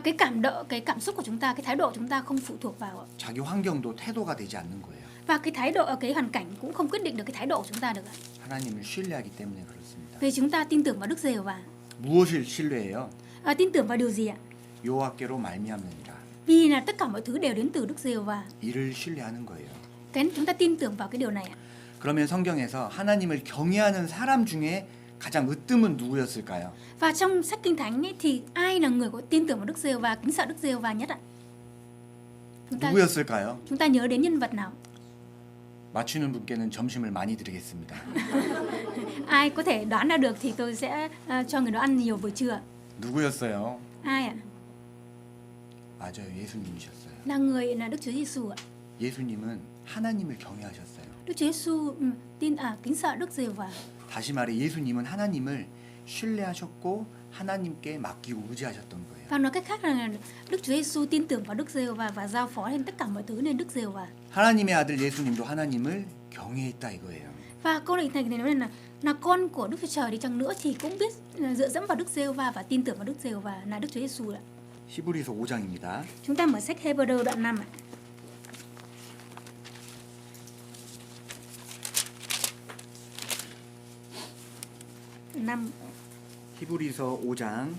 cái cảm xúc của chúng ta, cái thái độ của chúng ta không phụ thuộc vào ạ. 자기 환경도 태도가 되지 않는 거예요. Và cái thái độ ở cái hoàn cảnh cũng không quyết định được cái thái độ của chúng ta được ạ. 하나님을 신뢰하기 때문에 그렇습니다. Vì chúng ta tin tưởng vào Đức Giê-hô-va. 무엇을 신뢰해요? Tin tưởng vào điều gì ạ? 여호와께로 말미암느니라. Vì là tất cả mọi thứ đều đến từ Đức Giê-hô-va. 이를 신뢰하는 거예요. Chúng ta tin tưởng vào cái điều này ạ. 그러면 성경에서 하나님을 경외하는 사람 중에 가장 으뜸은 누구였을까요? Và trong sách Kinh Thánh ấy, thì ai là người có tin tưởng vào Đức Giê-hô-va, kính sợ Đức Giê-hô-va nhất ạ? 누구였을까요? Chúng ta nhớ đến nhân vật nào? 맞추는 분께는 점심을 많이 드리겠습니다. Ai có thể đoán ra được thì tôi sẽ cho người đó ăn nhiều buổi trưa. 누구였어요? Ai ạ? 맞아요. 예수님이셨어요. Là Đức Chúa Giêsu ạ. 예수님은 하나님을 경외하셨어요. Đức Chúa Giêsu kính sợ Đức Giê-hô-va. 다시 말해 예수님은 하나님을 신뢰하셨고 하나님께 맡기고 의지하셨던 거예요. Và nói cách khác là Đức Chúa Giêsu tin tưởng vào Đức Giê-hô-va và giao phó thêm tất cả mọi thứ lên Đức Giê-hô-va. 하나님의 아들 예수님도 하나님을 경외했다 이거예요. Và câu định thành này nói là con của Đức Chúa Trời đi chăng nữa thì cũng biết dựa dẫm vào Đức Giê-hô-va và tin tưởng vào Đức Giê-hô-va là Đức Chúa Giêsu ạ. 히브리서 5장입니다. Chúng ta mở sách Hebrew đoạn 5 ạ. năm 히브리서 5장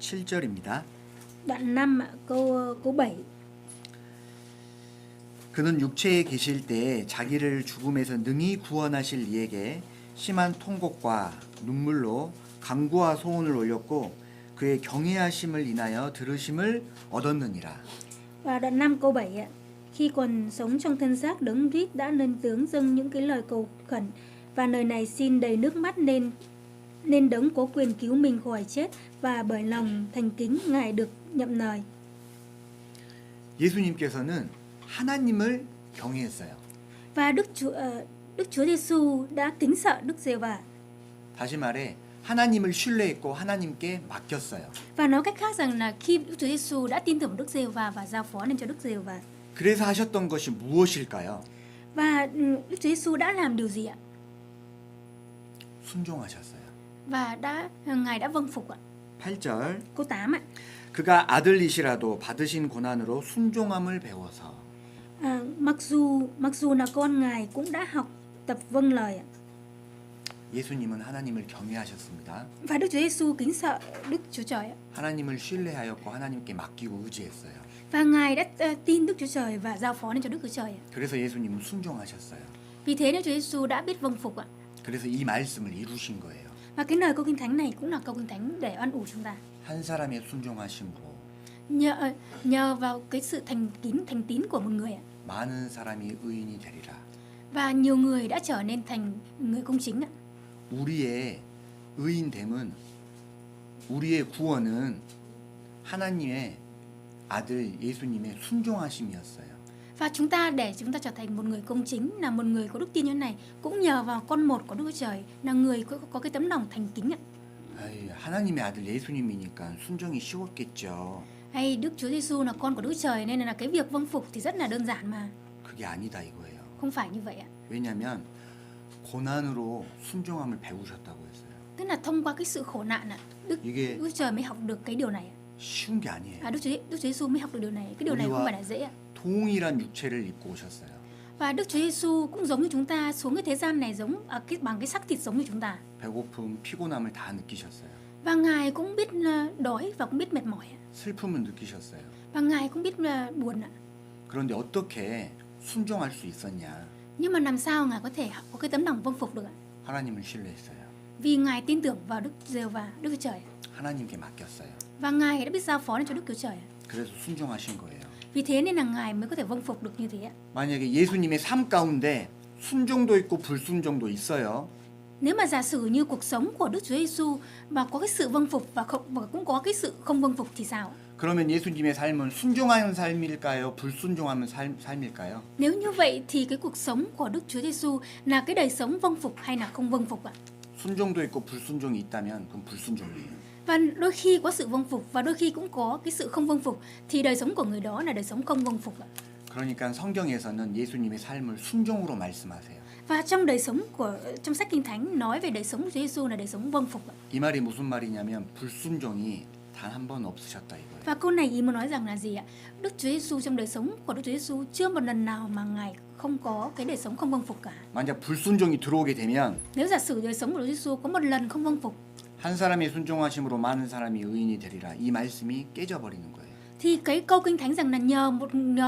7절입니다. đoạn 5 ạ, câu 7. 그는 육체에 계실 때 자기를 죽음에서 능히 구원하실 이에게 심한 통곡과 눈물로 간구와 소원을 올렸고 그의 경외하심을 인하여 들으심을 얻었느니라. Và đoạn 5 câu 7 ạ. Khi còn sống trong thân xác, Đấng Christ đã nên tướng dâng những cái lời cầu khẩn và nơi này xin đầy nước mắt nên đấng có quyền cứu mình khỏi chết và bởi lòng thành kính Ngài được nhậm lời. 예수님께서는 하나님을 경외했어요. Và Đức Chúa Giêsu đã kính sợ Đức Giê-hô-va. 다시 말해 하나님을 신뢰했고 하나님께 맡겼어요. Và nói cách khác rằng là khi Đức Chúa Giêsu đã tin tưởng Đức Giê-hô-va và giao phó nên cho Đức Giê-hô-va. 그래서 하셨던 것이 무엇일까요? Và Đức Chúa Giêsu đã làm điều gì ạ? 순종하셨어요. Và Ngài đã vâng phục ạ. 8절 Câu 8 ạ. 그가 아들이시라도 받으신 고난으로 순종함을 배워서 Mặc dù là con Ngài cũng đã học tập vâng lời ạ. 예수님은 하나님을 경외하셨습니다. Và Đức Chúa Giêsu kính sợ Đức Chúa Trời ạ. 하나님을 신뢰하였고 하나님께 맡기고 의지했어요. Và Ngài đã tin Đức Chúa Trời và giao phó nên cho Đức Chúa Trời ạ. 그래서 예수님은 순종하셨어요. Vì thế nên Chúa Giêsu đã biết vâng phục ạ. 그래서 이 말씀을 이루신 거예요. Và cái lời câu kinh thánh này cũng là câu kinh thánh để an ủi chúng ta. 한 사람의 순종하심으로 Nhờ vào cái sự thành tín của một người ạ. 많은 사람이 의인이 되리라. Và nhiều người đã trở nên thành người công chính ạ. 우리의 의인됨은 우리의 구원은 하나님의 아들 예수님의 순종하심이었어요. Và để chúng ta trở thành một người công chính, là một người có đức tin như thế này, cũng nhờ vào con một của Đức Chúa Trời, là người có cái tấm lòng thành kính ạ. 하나님의 아들 예수님이니까 순종이 쉬웠겠죠. Hay Đức Chúa Giêsu là con của Đức Trời nên là cái việc vâng phục thì rất là đơn giản mà. 그게 아니다 이거예요. Không phải như vậy ạ. 왜냐하면 고난으로 순종함을 배우셨다고 했어요. Tức là thông qua cái sự khổ nạn ạ, Đức Chúa Trời mới học được cái điều này ạ. 쉬운 게 아니에요. Đức Chúa Giêsu mới học được điều này. Cái điều này không phải là dễ ạ. 동일한 육체를 입고 오셨어요. Và Đức Chúa Giêsu cũng giống như chúng ta xuống cái thế gian này bằng cái xác thịt giống như chúng ta. 배고픔, 피곤함을 다 느끼셨어요. Và Ngài cũng biết đói và cũng biết mệt mỏi ạ. 슬픔을 느끼셨어요. Và Ngài cũng biết buồn ạ. 그런데 어떻게 순종할 수 있었냐? Nhưng mà làm sao Ngài có thể có cái tấm lòng vâng phục được ạ? 하나님을 신뢰했어요. Vì Ngài tin tưởng vào Đức Giê-hô-va, Đức Chúa Trời. 하나님께 맡겼어요. Và Ngài đã biết giao phó cho Đức Chúa Trời. 그래서 순종하신 거예요. Vì thế nên là Ngài mới có thể vâng phục được như thế ạ. 만약에 예수님의 삶 가운데 순종도 있고 불순종도 있어요. Nếu mà giả sử như cuộc sống của Đức Chúa Giêsu mà có cái sự vâng phục và cũng có cái sự không vâng phục thì sao? 그러면 예수님의 삶은 순종하는 삶일까요? 불순종하는 삶일까요? Nếu như vậy thì cái cuộc sống của Đức Chúa Giêsu là cái đời sống vâng phục hay là không vâng phục ạ? 순종도 있고 불순종이 있다면 그건 불순종이에요. Và đôi khi có sự vâng phục và đôi khi cũng có cái sự không vâng phục thì đời sống của người đó là đời sống không vâng phục ạ. 그러니까 성경에서는 예수님의 삶을 순종으로 말씀하세요. Và trong sách Kinh Thánh nói về đời sống của Chúa Giêsu là đời sống vâng phục ạ. 이 말이 무슨 말이냐면 불순종이 단 한 번 없으셨다 이거예요. Và câu này ý muốn nói rằng là gì ạ? Đức Chúa Giêsu trong đời sống của Đức Chúa Giêsu chưa một lần nào mà Ngài không có cái đời sống không vâng phục cả. 만약 불순종이 들어오게 되면 Nếu giả sử đời sống của Đức Chúa Giêsu có một lần không vâng phục 한 사람의 순종하심으로 많은 사람이 의인이 되리라. 이 말씀이 깨져버리는 거예요. thì cái câu Kinh Thánh rằng là nhờ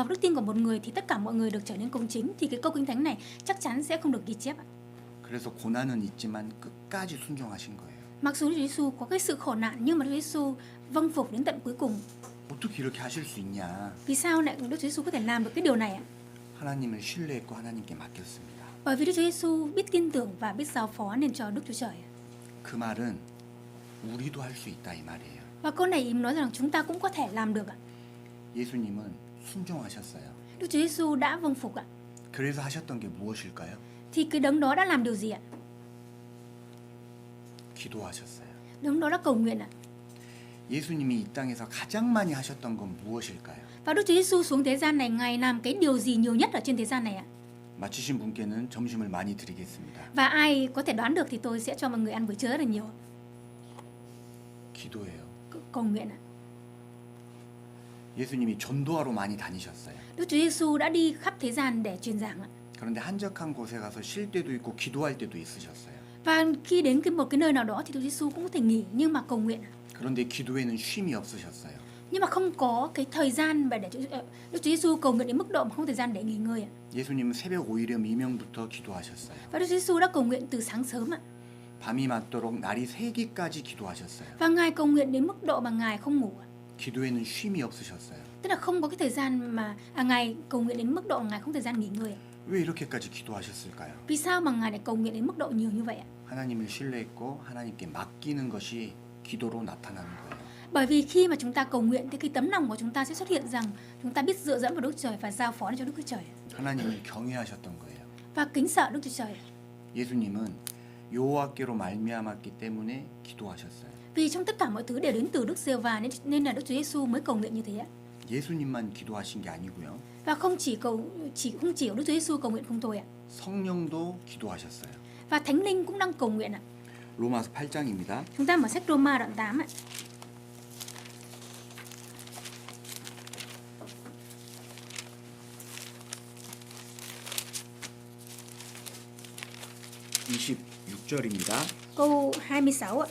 đức tin của một người thì tất cả mọi người được trở nên công chính, thì cái câu Kinh Thánh này chắc chắn sẽ không được ghi chép ạ. 그래서 고난은 있지만 끝까지 순종하신 거예요. Mặc dù Đức Chúa Giêsu có cái sự khổ nạn nhưng mà Đức Chúa Giêsu vâng phục đến tận cuối cùng. 어떻게 이렇게 하실 수 있냐? Vì sao lại Đức Chúa Giêsu có thể làm được cái điều này ạ? 하나님을 신뢰했고 하나님께 맡겼습니다. Bởi vì Đức Chúa Giêsu biết tin tưởng và biết giao phó nên cho Đức Chúa Trời. 그 말은 우리도 할 수 있다 이 말이에요. Và câu này ý nói rằng chúng ta cũng có thể làm được ạ. 예수님은 순종하셨어요. Đức Chúa Giêsu đã vâng phục ạ. 그래서 하셨던 게 무엇일까요? Thì cái đấng đó đã làm điều gì ạ? 기도하셨어요. Đấng đó đã cầu nguyện ạ. 예수님이 이 땅에서 가장 많이 하셨던 건 무엇일까요? Và Đức Chúa Giêsu xuống thế gian này, Ngài làm cái điều gì nhiều nhất ở trên thế gian này ạ? 맞히신 분께는 점심을 많이 드리겠습니다. Và ai có thể đoán được thì tôi sẽ cho mọi người ăn buổi trưa rất là nhiều. 기도예요. Cầu nguyện ạ. 예수님이 전도하러 많이 다니셨어요. Đức Chúa Giêsu đã đi khắp thế gian để truyền giảng ạ. 그런데 한적한 곳에 가서 쉴 때도 있고 기도할 때도 있으셨어요. Và khi đến một cái nơi nào đó thì Đức Chúa Giêsu cũng có thể nghỉ nhưng mà cầu nguyện ạ. 그런데 기도에는 쉼이 없으셨어요. Nhưng mà không có cái thời gian mà để Đức Chúa Giêsu cầu nguyện đến mức độ mà không có thời gian để nghỉ ngơi ạ. 예수님은 새벽 오이렴 이명부터 기도하셨어요. Và Đức Chúa Giêsu đã cầu nguyện từ sáng sớm ạ. 밤이 맞도록 날이 새기까지 기도하셨어요. Và Ngài cầu nguyện đến mức độ mà Ngài không ngủ ạ. 기도에는 쉼이 없으셨어요. Tức là không có cái thời gian mà Ngài cầu nguyện đến mức độ mà Ngài không thời gian nghỉ ngơi ạ. 왜 이렇게까지 기도하셨을까요? Vì sao mà Ngài lại cầu nguyện đến mức độ nhiều như vậy ạ? 하나님을 신뢰했고 하나님께 맡기는 것이 기도로 나타나는 거예요. Bởi vì khi mà chúng ta cầu nguyện thì cái tấm lòng của chúng ta sẽ xuất hiện rằng chúng ta biết dựa dẫm vào Đức Chúa Trời và giao phó cho Đức Chúa Trời 하나님을 경외하셨던 거예요. và kính sợ Đức Chúa Trời. 예수님은 여호와께로 말미암았기 때문에 기도하셨어요. Vì trong tất cả mọi thứ đều đến từ Đức Giê-hô-va nên là Đức Chúa Giêsu mới cầu nguyện như thế ạ. 예수님만 기도하신 게 아니고요. Và không chỉ có Đức Chúa Giêsu cầu nguyện không thôi ạ. 성령도 기도하셨어요. Và Thánh Linh cũng đang cầu nguyện ạ. 로마서 8장입니다. Chúng ta mở sách Roma đoạn 8 ạ. (26절입니다) Câu 26 ạ.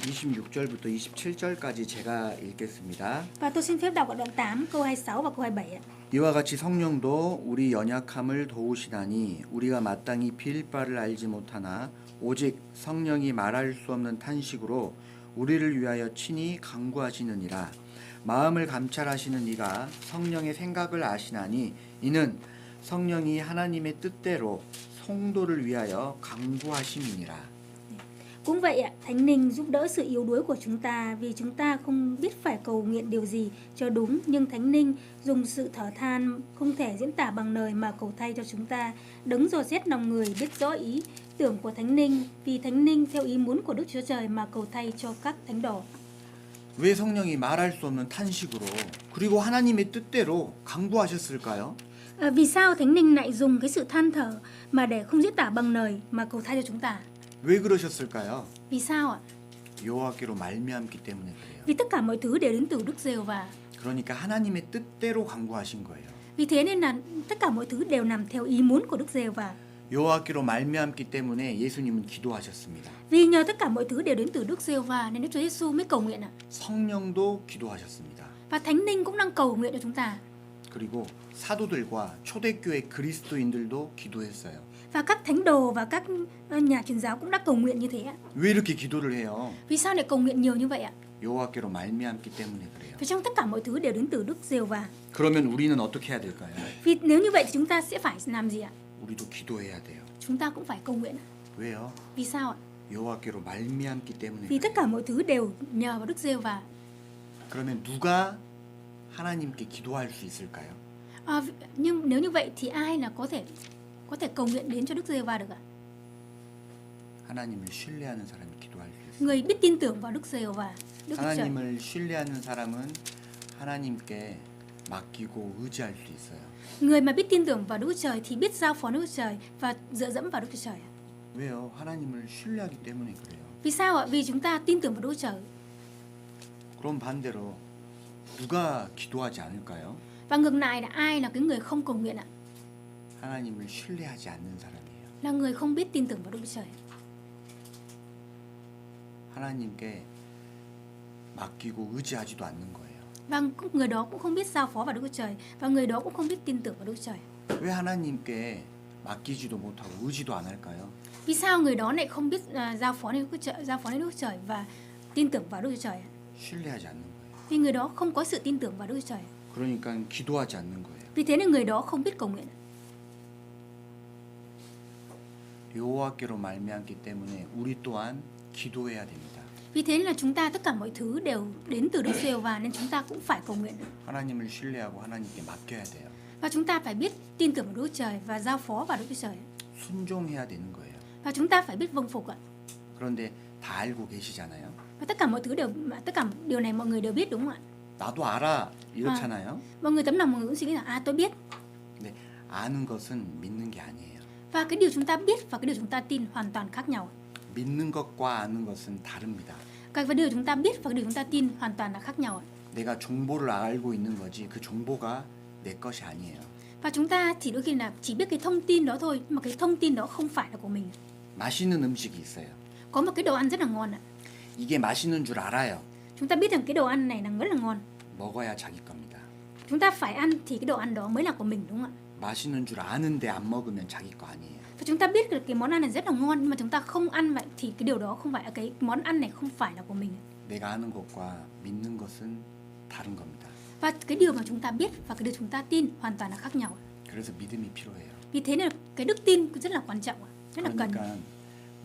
26절부터 27절까지 제가 읽겠습니다. Và tôi xin phép đọc ở đoạn 8 câu 26 và câu 27 ạ. 이와 같이 성령도 우리 연약함을 도우시나니 우리가 마땅히 빌 바를 알지 못하나 오직 성령이 말할 수 없는 탄식으로 우리를 위하여 친히 간구하시느니라. 마음을 감찰하시는 이가 성령의 생각을 아시나니 이는 성령이 하나님의 뜻대로 성도를 위하여 간구하심이니라. Cũng vậy ạ, Thánh Linh giúp đỡ sự yếu đuối của chúng ta vì chúng ta không biết phải cầu nguyện điều gì cho đúng, nhưng Thánh Linh dùng sự thở than không thể diễn tả bằng lời mà cầu thay cho chúng ta. Đấng dò xét lòng người biết rõ ý tưởng của Thánh Linh, vì Thánh Linh theo ý muốn của Đức Chúa Trời mà cầu thay cho các thánh đồ. 왜 성령이 말할 수 없는 탄식으로 그리고 하나님의 뜻대로 간구하셨을까요? Vì sao Thánh Linh lại dùng cái sự than thở mà để không diễn tả bằng lời mà cầu thay cho chúng ta? 왜 그러셨을까요? Vì sao ạ? 여호와께로 말미암기 때문에 그래요. Vì tất cả mọi thứ đều đến từ Đức Giê-hô-va. 그러니까 하나님의 뜻대로 간구하신 거예요. Vì thế nên là tất cả mọi thứ đều nằm theo ý muốn của Đức Giê-hô-va. 여호와께로 말미암기 때문에 예수님은 기도하셨습니다. Vì nhờ tất cả mọi thứ đều đến từ Đức Giê-hô-va nên Đức Chúa Giêsu mới cầu nguyện ạ. 성령도 기도하셨습니다. Và Thánh Linh cũng đang cầu nguyện cho chúng ta. 그리고 사도들과 초대교회 그리스도인들도 기도했어요. Và các thánh đồ và các nhà truyền giáo cũng đã cầu nguyện như thế ạ. 왜 이렇게 기도를 해요? Vì sao lại cầu nguyện nhiều như vậy ạ? 여호와께로 말미암기 때문에 그래요. Vì trong tất cả mọi thứ đều đến từ Đức Giê-hô-va. 그러면 우리는 어떻게 해야 될까요? Vì nếu như vậy thì chúng ta sẽ phải làm gì ạ? 우리도 기도해야 돼요. Chúng ta cũng phải cầu nguyện ạ. 왜요? Vì sao ạ? 여호와께로 말미암기 때문에 Vì tất 그래요. cả mọi thứ đều nhờ vào Đức Giê-hô-va. 그러면 누가 하나님께 기도할 수 있을까요? Nhưng nếu như vậy thì ai là có thể cầu nguyện đến cho Đức Giê-hô-va được ạ? 하나님을 신뢰하는 사람이 기도할 수 있어요. Người biết tin tưởng vào Đức Giê-hô-va, Đức Chúa Trời. 하나님을 신뢰하는 사람은 하나님께 맡기고 의지할 수 있어요. Người mà biết tin tưởng vào Đức Chúa Trời thì biết giao phó Đức Chúa Trời và dựa dẫm vào Đức Chúa Trời. 왜요? 하나님을 신뢰하기 때문에 그래요. Vì sao ạ? Vì chúng ta tin tưởng vào Đức Chúa Trời. 그럼 반대로 누가 기도하지 않을까요? Và ngược lại là ai là cái người không cầu nguyện ạ? 하나님을 신뢰하지 않는 사람이에요. Là người không biết tin tưởng vào Đức Chúa Trời. 하나님께 맡기고 의지하지도 않는 거예요. Và người đó cũng không biết giao phó vào Đức Chúa Trời và người đó cũng không biết tin tưởng vào Đức Chúa Trời. 왜 하나님께 맡기지도 못하고 의지도 안 할까요? Vì sao người đó lại không biết giao phó đến Đức Chúa Trời và tin tưởng vào Đức Chúa Trời? 신뢰하지 않는 거예요. Vì người đó không có sự tin tưởng vào Đức Chúa Trời. 그러니까 기도하지 않는 거예요. Vì thế nên người đó không biết cầu nguyện. 여호와께로 말미암기 때문에 우리 또한 기도해야 됩니다. Vì thế nên là chúng ta tất cả mọi thứ đều đến từ Đức Giê-hô-va nên chúng ta cũng phải cầu nguyện. 하나님을 신뢰하고 하나님께 맡겨야 돼요. Và chúng ta phải biết tin tưởng vào Đức Chúa Trời và giao phó vào Đức Chúa Trời. 순종해야 되는 거예요. Và chúng ta phải biết vâng phục ạ. 그런데 다 알고 계시잖아요. Và tất cả điều này mọi người đều biết đúng không ạ? 나도 알아 이렇잖아요. Mọi người tấm lòng mọi người cũng suy nghĩ là tôi biết. 근데 아는 것은 믿는 게 아니에요. Và cái điều chúng ta biết và cái điều chúng ta tin hoàn toàn khác nhau. 믿는 것과 아는 것은 다릅니다. Cái điều chúng ta biết và cái điều chúng ta tin hoàn toàn là khác nhau. 내가 정보를 알고 있는 거지 그 정보가 내 것이 아니에요. Và chúng ta thì đôi khi là chỉ biết cái thông tin đó thôi, nhưng mà cái thông tin đó không phải là của mình. 맛있는 음식이 있어요. Có một cái đồ ăn rất là ngon ạ. 이게 맛있는 줄 알아요. Chúng ta biết rằng cái đồ ăn này là rất là ngon. 먹어야 자기 겁니다. Chúng ta phải ăn thì cái đồ ăn đó mới là của mình đúng không ạ? 맛있는 줄 아는데 안 먹으면 자기 거 아니에요. Và chúng ta biết được cái món ăn này rất là ngon nhưng mà chúng ta không ăn vậy thì cái điều đó không phải, cái món ăn này không phải là của mình. 내가 아는 것과 믿는 것은 다른 겁니다. Và cái điều mà chúng ta biết và cái điều chúng ta tin hoàn toàn là khác nhau. 그래서 믿음이 필요해요. Vì thế nên cái đức tin rất là quan trọng, rất là cần. 그러니까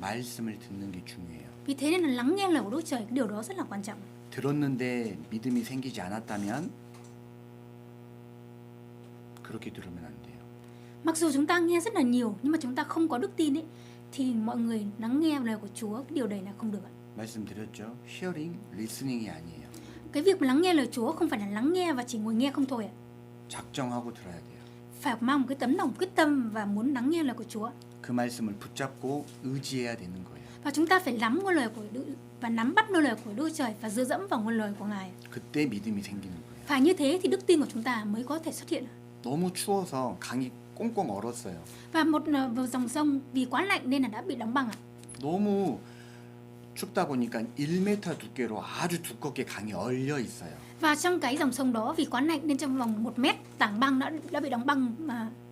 말씀을 듣는 게 중요해요. Vì thế nên là lắng nghe lời của Đức Trời, cái điều đó rất là quan trọng. 들었는데 믿음이 생기지 않았다면 그렇게 들으면 안 돼요. Mặc dù chúng ta nghe rất là nhiều nhưng mà chúng ta không có đức tin ấy, thì mọi người lắng nghe lời của Chúa, cái điều đấy là không được. 말씀드렸죠. hearing, listening이 아니에요. Cái việc mà lắng nghe lời Chúa không phải là lắng nghe và chỉ ngồi nghe không thôi ạ. 작정하고 들어야 돼요. Phải mang một cái tấm lòng quyết tâm và muốn lắng nghe lời của Chúa. 그 말씀을 붙잡고 의지해야 되는 거예요. Và chúng ta phải nắm ngôn lời của Đức và nắm bắt ngôn lời của Đức Trời và dựa dẫm vào ngôn lời của Ngài. 그때 믿음이 생기는 거예요. Phải như thế thì đức tin của chúng ta mới có thể xuất hiện. 너무 추워서 강이 꽁꽁 얼었어요. Và một dòng sông vì quá lạnh nên là đã bị đóng băng ạ. 너무 춥다 보니까 1m 두께로 아주 두껍게 강이 얼려 있어요. Và trong cái dòng sông đó vì quá lạnh nên trong vòng 1 mét tảng băng đã bị đóng băng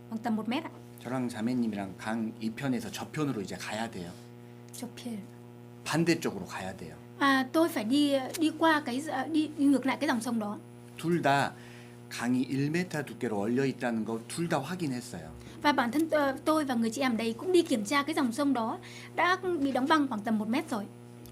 bằng tầm 1 mét ạ. 저랑 자매님이랑 강 이편에서 저편으로 이제 가야 돼요. Chopin. 반대쪽으로 가야 돼요. Tôi phải đi qua đi ngược lại cái dòng sông đó. 둘 다 강이 1m 두께로 얼려 있다는 거 둘 다 확인했어요. Và bản thân tôi và người chị em ở đây cũng đi kiểm tra cái dòng sông đó đã bị đóng băng khoảng tầm 1 mét rồi.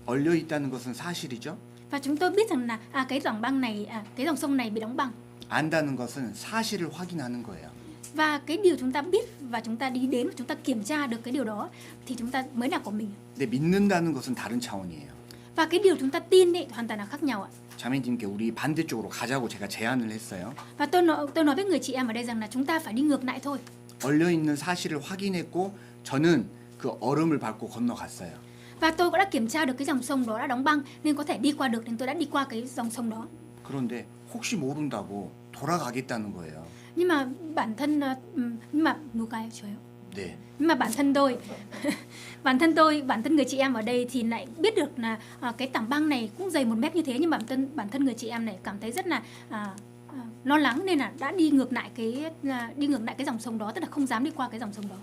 얼려 있다는 것은 사실이죠. Và chúng tôi biết rằng là cái dòng băng này, cái dòng sông này bị đóng băng. 안다는 것은 사실을 확인하는 거예요. Và cái điều chúng ta biết và chúng ta đi đến và chúng ta kiểm tra được cái điều đó thì chúng ta mới là của mình. 근데 믿는다는 것은 다른 차원이에요. Và cái điều chúng ta tin ấy hoàn toàn là khác nhau ạ. 자매님께 우리 반대쪽으로 가자고 제가 제안을 했어요. Và tôi nói với người chị em ở đây rằng là chúng ta phải đi ngược lại thôi. 얼려 있는 사실을 확인했고 저는 그 얼음을 밟고 건너갔어요. Và tôi cũng đã kiểm tra được cái dòng sông đó đã đóng băng nên có thể đi qua được nên tôi đã đi qua cái dòng sông đó. 그런데 혹시 모른다고 돌아가겠다는 거예요. Nhưng mà bản thân 누가요? 저요? 네. Nhưng mà bản thân tôi bản thân người chị em ở đây thì lại biết được là cái tảng băng này cũng dày 1 mét như thế, nhưng bản thân người chị em này cảm thấy rất là lo lắng nên là đã đi ngược lại cái dòng sông đó, tức là không dám đi qua cái dòng sông đó.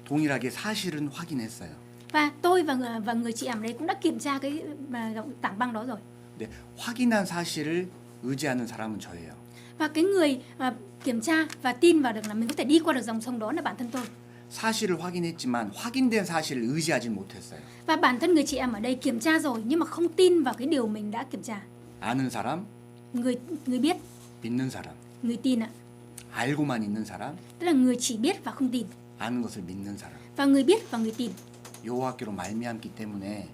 동일하게 사실은 확인했어요. Và tôi và người chị em ở đây cũng đã kiểm tra cái tảng băng đó rồi. 네, 확인한 사실을 의지하는 사람은 저예요. Và cái người kiểm tra và tin vào được là mình có thể đi qua được dòng sông đó là bản thân tôi. 사실을 확인했지만 확인된 사실을 의지하진 못했어요. Và bản thân người chị em ở đây kiểm tra rồi nhưng mà không tin vào cái điều mình đã kiểm tra. 아는 사람, Người biết, 믿는 사람. người tin ạ. 알고만 있는 사람, Tức là người chỉ biết và không tin. 아는 것을 믿는 사람. Và người biết và người tin. 여호와께로 말미암기 때문에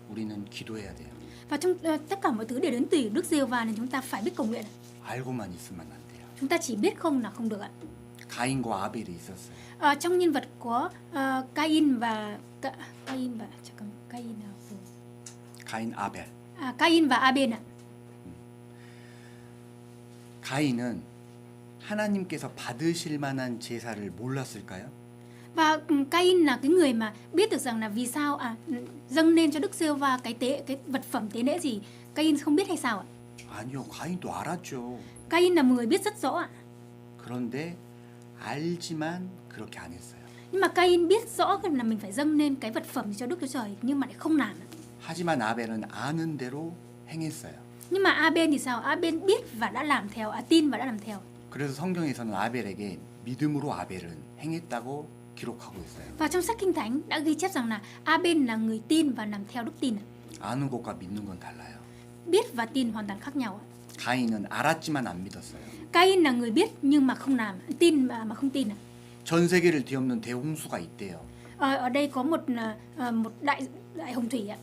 우리는 기도해야 돼요. Và trong tất cả mọi thứ đều đến từ Đức Giê-hô-va nên chúng ta phải biết cầu nguyện. 알고만 있으면 안 돼요. Chúng ta chỉ biết không là không được ạ. 가인과 아벨이 있었어요. Trong nhân vật có Cain và 잠깐 Cain하고 가인, 아벨. Cain và Abel ạ. 가인은 하나님께서 받으실 만한 제사를 몰랐을까요? Và Cain là cái người mà biết được rằng là vì sao dâng lên cho Đức Giê-hô-va cái vật phẩm tế lễ gì. Cain không biết hay sao ạ? 아니요, 가인도 알았죠. Cain là một người biết rất rõ ạ. 그런데 알지만 그렇게 안 했어요. Nhưng mà Cain biết rõ là mình phải dâng lên cái vật phẩm cho Đức Chúa Trời nhưng mà lại không làm. 하지만 아벨은 아는 대로 행했어요. Nhưng mà Abel thì sao? Abel biết và đã làm theo, tin và đã làm theo. 그래서 성경에서는 아벨에게 믿음으로 아벨은 행했다고 기록하고 있어요. Và trong sách Kinh Thánh đã ghi chép rằng là Abel là người tin và làm theo đức tin. 아는 것과 믿는 건 달라요. Biết và tin hoàn toàn khác nhau. 가인은 알았지만 안 믿었어요. Cain là người biết nhưng mà không làm, tin mà không tin. 전 세계를 뒤엎는 대홍수가 있대요. Ở đây có một đại hồng thủy ạ.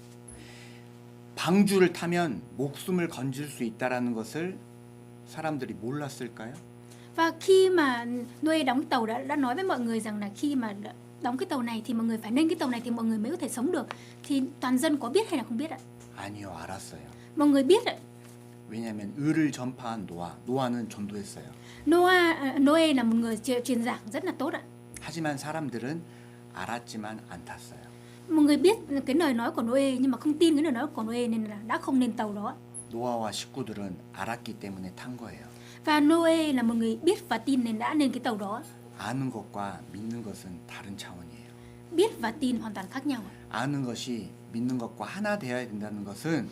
방주를 타면 목숨을 건질 수 있다라는 것을 사람들이 몰랐을까요? Và khi mà Noe đóng tàu đã nói với mọi người rằng là khi mà đóng cái tàu này thì mọi người phải lên cái tàu này thì mọi người mới có thể sống được. Thì toàn dân có biết hay là không biết ạ? 아니요, 알았어요. Mọi người biết ạ. 왜냐하면 의를 전파한 노아는 전도했어요. Noe là một người truyền giảng rất là tốt ạ. 하지만 사람들은 알았지만 안 탔어요. Một người biết cái lời nói của Noe nhưng mà không tin cái lời nói của Noe nên là đã không lên tàu đó. 노아와 식구들은 알았기 때문에 탄 거예요. Và Noe là một người biết và tin nên đã lên cái tàu đó. 아는 것과 믿는 것은 다른 차원이에요. Biết và tin hoàn toàn khác nhau. 아는 것이 믿는 것과 하나 되어야 된다는 것은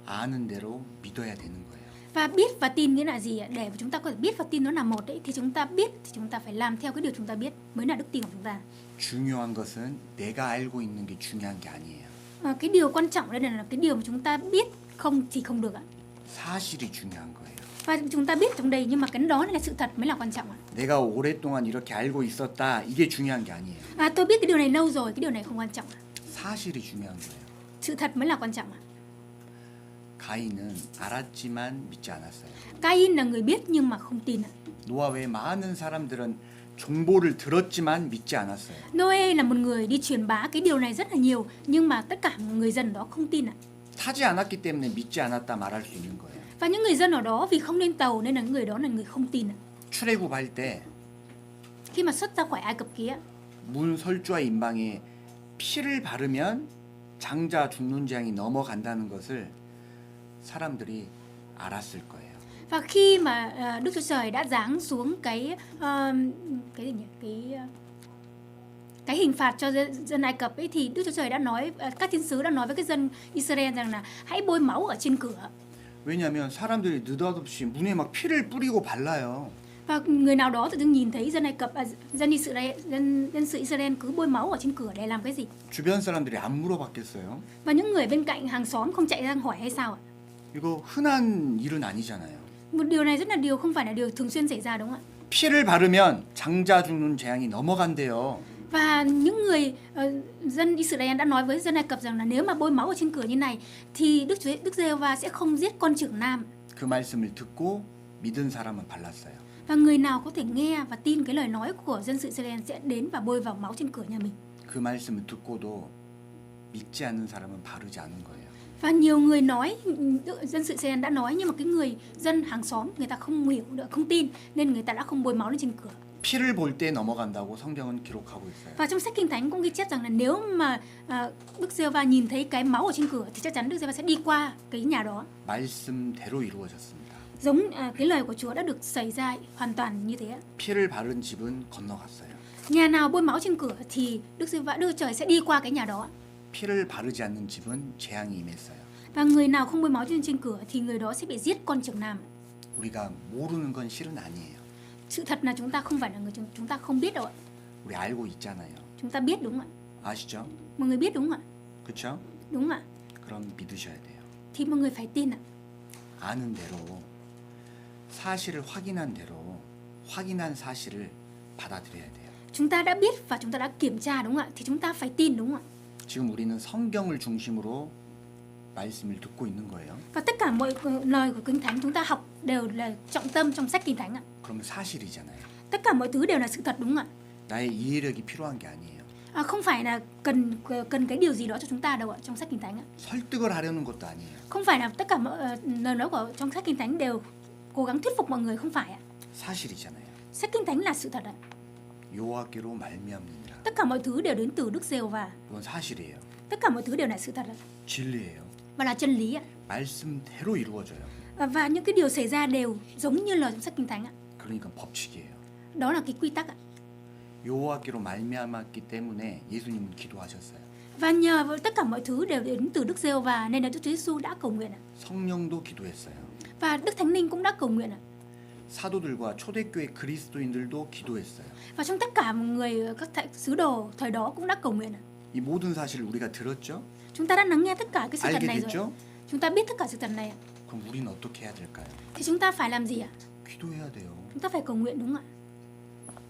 아는 대로 믿어야 되는 거예요. Và biết và tin nghĩa là gì ạ? Để chúng ta có thể biết và tin nó là một ấy, thì chúng ta biết thì chúng ta phải làm theo cái điều chúng ta biết mới là đức tin của chúng ta. 중요한 것은 내가 알고 있는 게 중요한 게 아니에요. Cái điều quan trọng đây là cái điều mà chúng ta biết không thì không được ạ. 사실이 중요한 거예요. Và chúng ta biết trong đây nhưng mà cái đó là sự thật mới là quan trọng ạ. 내가 오랫동안 이렇게 알고 있었다. 이게 중요한 게 아니에요. Tôi biết cái điều này lâu rồi, cái điều này không quan trọng ạ. 사실이 중요한 거예요. Sự thật mới là quan trọng ạ. 가인은 알았지만 믿지 않았어요. Cain là người biết nhưng mà không tin ạ. 노아 외 많은 사람들은 정보를 들었지만 믿지 않았어요. Noe là một người đi truyền bá cái điều này rất là nhiều nhưng mà tất cả người dân đó không tin ạ. 타지 않았기 때문에 믿지 않았다 말할 수 있는 거예요. Và những người dân ở đó vì không lên tàu nên là người đó là người không tin ạ. 출애굽할 때 Khi mà xuất ra khỏi Ai Cập kia, 문 설주와 임방에 피를 바르면 장자 죽는 재앙이 넘어간다는 것을 사람들이 알았을 거예요. và khi mà Đức Chúa Trời đã giáng xuống cái gì nhỉ? Cái hình phạt cho dân Ai Cập ấy thì Đức Chúa Trời đã nói, các thiên sứ đã nói với cái dân Israel rằng là hãy bôi máu ở trên cửa. 왜냐하면 사람들이 느닷없이 문에 막 피를 뿌리고 발라요. Và người nào đó tự dưng nhìn thấy dân Ai Cập, dân sự Israel cứ bôi máu ở trên cửa để làm cái gì? 주변 사람들이 안 물어봤겠어요? Và những người bên cạnh hàng xóm không chạy ra hỏi hay sao ạ? 이거 흔한 일은 아니잖아요. Một điều này rất là không phải là điều thường xuyên xảy ra đúng không ạ? 피를 바르면 장자 죽는 재앙이 넘어간대요. Và những người dân Israel đã nói với dân Ai Cập rằng là nếu mà bôi máu ở trên cửa như này thì Đức Giê-hô-va sẽ không giết con trưởng nam. 그 말씀을 듣고 믿은 사람은 발랐어요. Và người nào có thể nghe và tin cái lời nói của dân sự Israel sẽ đến và bôi vào máu trên cửa nhà mình. 그 말씀을 듣고도 믿지 않는 사람은 바르지 않은 거예요. Và nhiều người nói, dân sự Israel đã nói nhưng mà cái người dân hàng xóm người ta không hiểu được, không tin nên người ta đã không bôi máu lên trên cửa. 피를 볼 때 넘어간다고 성경은 기록하고 있어요. Và trong sách Kinh Thánh cũng ghi chép rằng là nếu mà Đức Giê-hô-va nhìn thấy cái máu ở trên cửa thì chắc chắn Đức Giê-hô-va sẽ đi qua cái nhà đó. 말씀대로 이루어졌습니다. Giống cái lời của Chúa đã được xảy ra hoàn toàn như thế. 피를 바른 집은 건너갔어요. Nhà nào bôi máu trên cửa thì Đức Chúa Trời sẽ đi qua cái nhà đó. 피를 바르지 않는 집은 재앙이 임했어요. Và người nào không bôi máu trên cửa thì người đó sẽ bị giết con trưởng nam. 우리가 모르는 건 실은 아니에요. Sự thật là chúng ta không phải là người chúng ta không biết đâu ạ. 우리 알고 있잖아요. Chúng ta biết đúng không ạ? 아시죠? Mọi người biết đúng không ạ? 그렇죠? Đúng không ạ? 그럼 믿으셔야 돼요. Thì mọi người phải tin ạ. 아는 대로 사실을 확인한 대로 확인한 사실을 받아들여야 돼요. Chúng ta đã biết và chúng ta đã kiểm tra đúng không ạ? Thì chúng ta phải tin đúng không ạ? 지금 우리는 성경을 중심으로 말씀을 듣고 있는 거예요. Và tất cả mọi lời của Kinh Thánh chúng ta học đều là trọng tâm trong sách Kinh Thánh ạ. 그럼 사실이잖아요. Tất cả mọi thứ đều là sự thật đúng không 나의 이해력이 필요한 게 아니에요. Không phải là cần cái điều gì đó cho chúng ta đâu ạ, trong sách Kinh Thánh ạ. 설득을 하려는 것도 아니에요. Không phải là tất cả mọi lời nói của trong sách Kinh Thánh đều cố gắng thuyết phục mọi người, không phải ạ. 사실이잖아요. Sách Kinh Thánh là sự thật ạ. 여호와께로 말미암느니라. Tất cả mọi thứ đều đến từ Đức Giê-hô-va. 이건 사실이에요. Tất cả mọi thứ đều là sự thật ạ. 진리예요. Và là chân lý ạ. 말씀대로 이루어져요. Và những cái điều xảy ra đều giống như lời trong sách Kinh Thánh ạ. 그러니까 법칙이에요. Đó là cái quy tắc ạ. 여호와께로 말미암았기 때문에 예수님은 기도하셨어요. Và nhờ tất cả mọi thứ đều đến từ Đức Giê-hô-va nên là Đức Chúa Giêsu đã cầu nguyện ạ. 성령도 기도했어요. Và Đức Thánh Linh cũng đã cầu nguyện ạ. 사도들과 초대교회 그리스도인들도 기도했어요. Và trong tất cả các sứ đồ thời đó cũng đã cầu nguyện ạ. 이 모든 사실을 우리가 들었죠? Chúng ta đã lắng nghe tất cả cái sự thật 알게 này 됐죠? rồi. Chúng ta biết tất cả sự thật này ạ. 그럼 우리는 어떻게 해야 될까요? Thì chúng ta phải làm gì ạ? 기도해야 돼요. Chúng ta phải cầu nguyện đúng không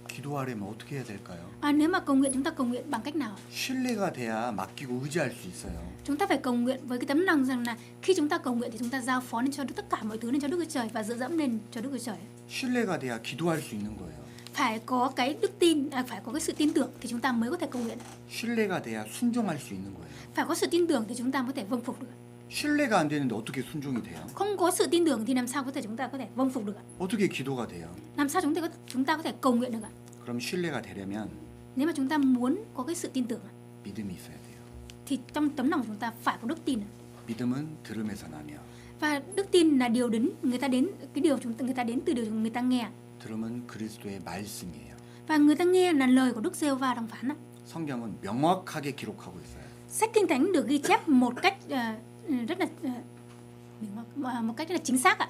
기도하려면 어떻게 해야 될까요? ạ? Nếu mà cầu nguyện chúng ta cầu nguyện bằng cách nào? 신뢰가 돼야 맡기고 의지할 수 있어요. Chúng ta phải cầu nguyện với cái tấm lòng rằng là khi chúng ta cầu nguyện thì chúng ta giao phó lên cho tất cả mọi thứ lên cho Đức Chúa Trời và dựa dẫm lên cho Đức Chúa Trời. 신뢰가 돼야 기도할 수 있는 거예요. Phải có cái đức tin, phải có cái sự tin tưởng thì chúng ta mới có thể cầu nguyện. 신뢰가 돼야 순종할 수 있는 거예요. Phải có sự tin tưởng thì chúng ta mới có thể vâng phục được. 신뢰가 안 되는데 어떻게 순종이 돼요? Không có sự tin tưởng thì làm sao chúng ta có thể vâng phục được ạ? 어떻게 기도가 돼요? Làm sao chúng ta có thể cầu nguyện được ạ? 그럼 신뢰가 되려면 Nếu mà chúng ta muốn có cái sự tin tưởng ạ, 믿음이 있어야 돼요. thì trong tấm lòng của chúng ta phải có đức tin ạ. 믿음은 들음에서 나며 Và đức tin là điều người ta đến từ điều người ta nghe. 들음은 그리스도의 말씀이에요. Và người ta nghe là lời của Đức Giê-hô-va đóng phán ạ. 성경은 명확하게 기록하고 있어요. Sách Kinh Thánh được ghi chép một cách rất là chính xác ạ.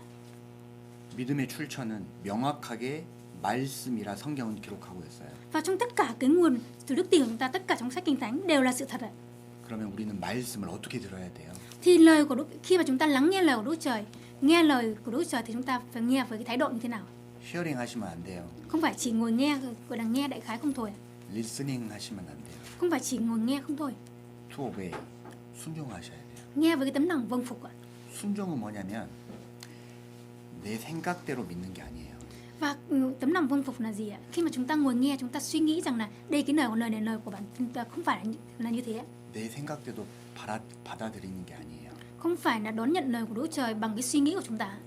믿음의 출처는 명확하게 말씀이라 성경은 기록하고 있어요. Và trong tất cả cái nguồn từ đức tin của chúng ta, tất cả trong sách Kinh Thánh đều là sự thật ạ. 그러면 우리는 말씀을 어떻게 들어야 돼요? Thì lời của Đức, khi mà chúng ta lắng nghe lời của Đức Trời, nghe lời của Đức Trời thì chúng ta phải nghe với cái thái độ như thế nào? 히어링 하시면 안 돼요. Không phải chỉ ngồi nghe, gọi là nghe đại khái không thôi ạ. 리스닝 하시면 안 돼요. Không phải chỉ ngồi nghe không thôi. 투오베이 순종하셔야 돼요. Nghe với cái tấm lòng vâng phục ạ. 순종은 뭐냐면 내 생각대로 믿는 게 아니에요. Và tấm lòng vâng phục là gì ạ? Khi mà chúng ta ngồi nghe, chúng ta suy nghĩ rằng là đây cái lời này lời của bản thân ta, không phải là như thế ạ. 내 생각대로 받아들이는 게 아니에요. Không phải là đón nhận lời của Đức Trời bằng cái suy nghĩ của chúng ta.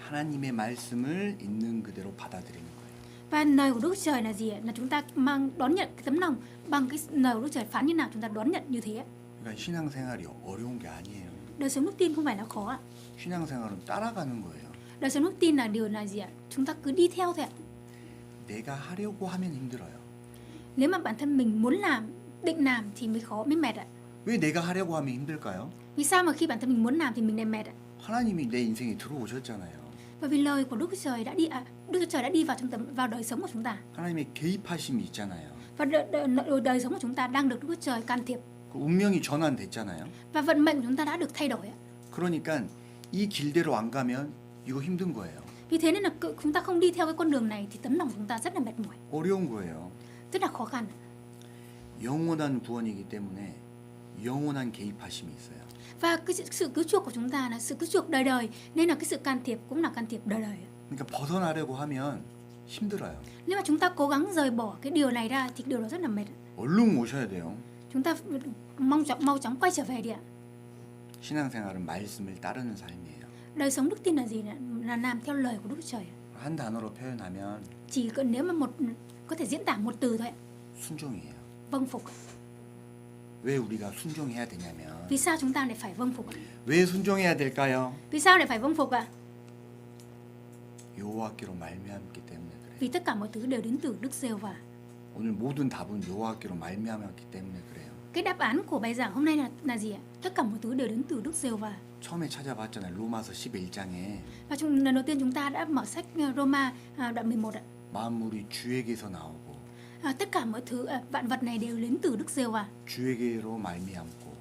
하나님의 말씀을 있는 그대로 받아들이는 거예요. Và lời của Đức Trời là gì ạ? Là chúng ta đón nhận cái tấm lòng bằng cái lời của Đức Trời phán như nào chúng ta đón nhận như thế ạ. 그러니까 신앙생활이 어려운 게 아니에요. Đời sống đức tin không phải là khó ạ. 신앙생활은 따라가는 거예요. Đời sống đức tin là điều là gì ạ? Chúng ta cứ đi theo thôi ạ. 내가 하려고 하면 힘들어요. Nếu mà bản thân mình muốn làm, định làm thì mới khó, mới mệt ạ. 왜 내가 하려고 하면 힘들까요? Vì sao mà khi bản thân mình muốn làm thì mình lại mệt ạ? 하나님이 내 인생에 들어오셨잖아요. Bởi vì lời của Đức Trời đã đi Đức Trời đã đi vào đời sống của chúng ta. 하나님의 개입하심이 있잖아요. Và đời sống của chúng ta đang được Đức Trời can thiệp. 그 운명이 전환됐잖아요. Và vận mệnh của chúng ta đã được thay đổi ạ. 그러니까 이 길대로 안 가면 이거 힘든 거예요. Vì thế nên là chúng ta không đi theo cái con đường này thì tấm lòng của chúng ta rất là mệt mỏi, 어려운 거예요. rất là khó khăn. 영원한 구원이기 때문에 영원한 개입하심이 있어요. Và cái sự cứu chuộc của chúng ta là sự cứu chuộc đời đời, nên là cái sự can thiệp cũng là can thiệp đời đời. 그러니까 벗어나려고 하면 힘들어요. Nếu mà chúng ta cố gắng rời bỏ cái điều này ra thì điều đó rất là mệt. 얼른 오셔야 돼요. Chúng ta mau chóng quay trở về đi ạ. 신앙생활은 말씀을 따르는 삶이에요. Đời sống đức tin là gì? Là làm theo lời của Đức Trời. 한 단어로 표현하면 Chỉ cần nếu mà có thể diễn tả một từ thôi ạ. 순종이에요. Vâng phục. 왜 우리가 순종해야 되냐면 Vì sao chúng ta lại phải vâng phục ạ? 왜 순종해야 될까요? Vì sao lại phải vâng phục ạ? 여호와께로 말미암기 때문에 그래요. Vì tất cả mọi thứ đều đến từ Đức Giê-hô-va. 오늘 모든 답은 여호와께로 말미암았기 때문에 그래요. Cái đáp án của bài giảng hôm nay là gì ạ? Tất cả mọi thứ đều đến từ Đức Giê-hô-va. 처음에 찾아봤잖아요. 로마서 11장에 Và lần đầu tiên chúng ta đã mở sách Roma đoạn 11 ạ. 만물이 주에게서 나오고 Tất cả mọi thứ vạn vật này đều đến từ Đức Giê-hô-va. 주에게로 말미암고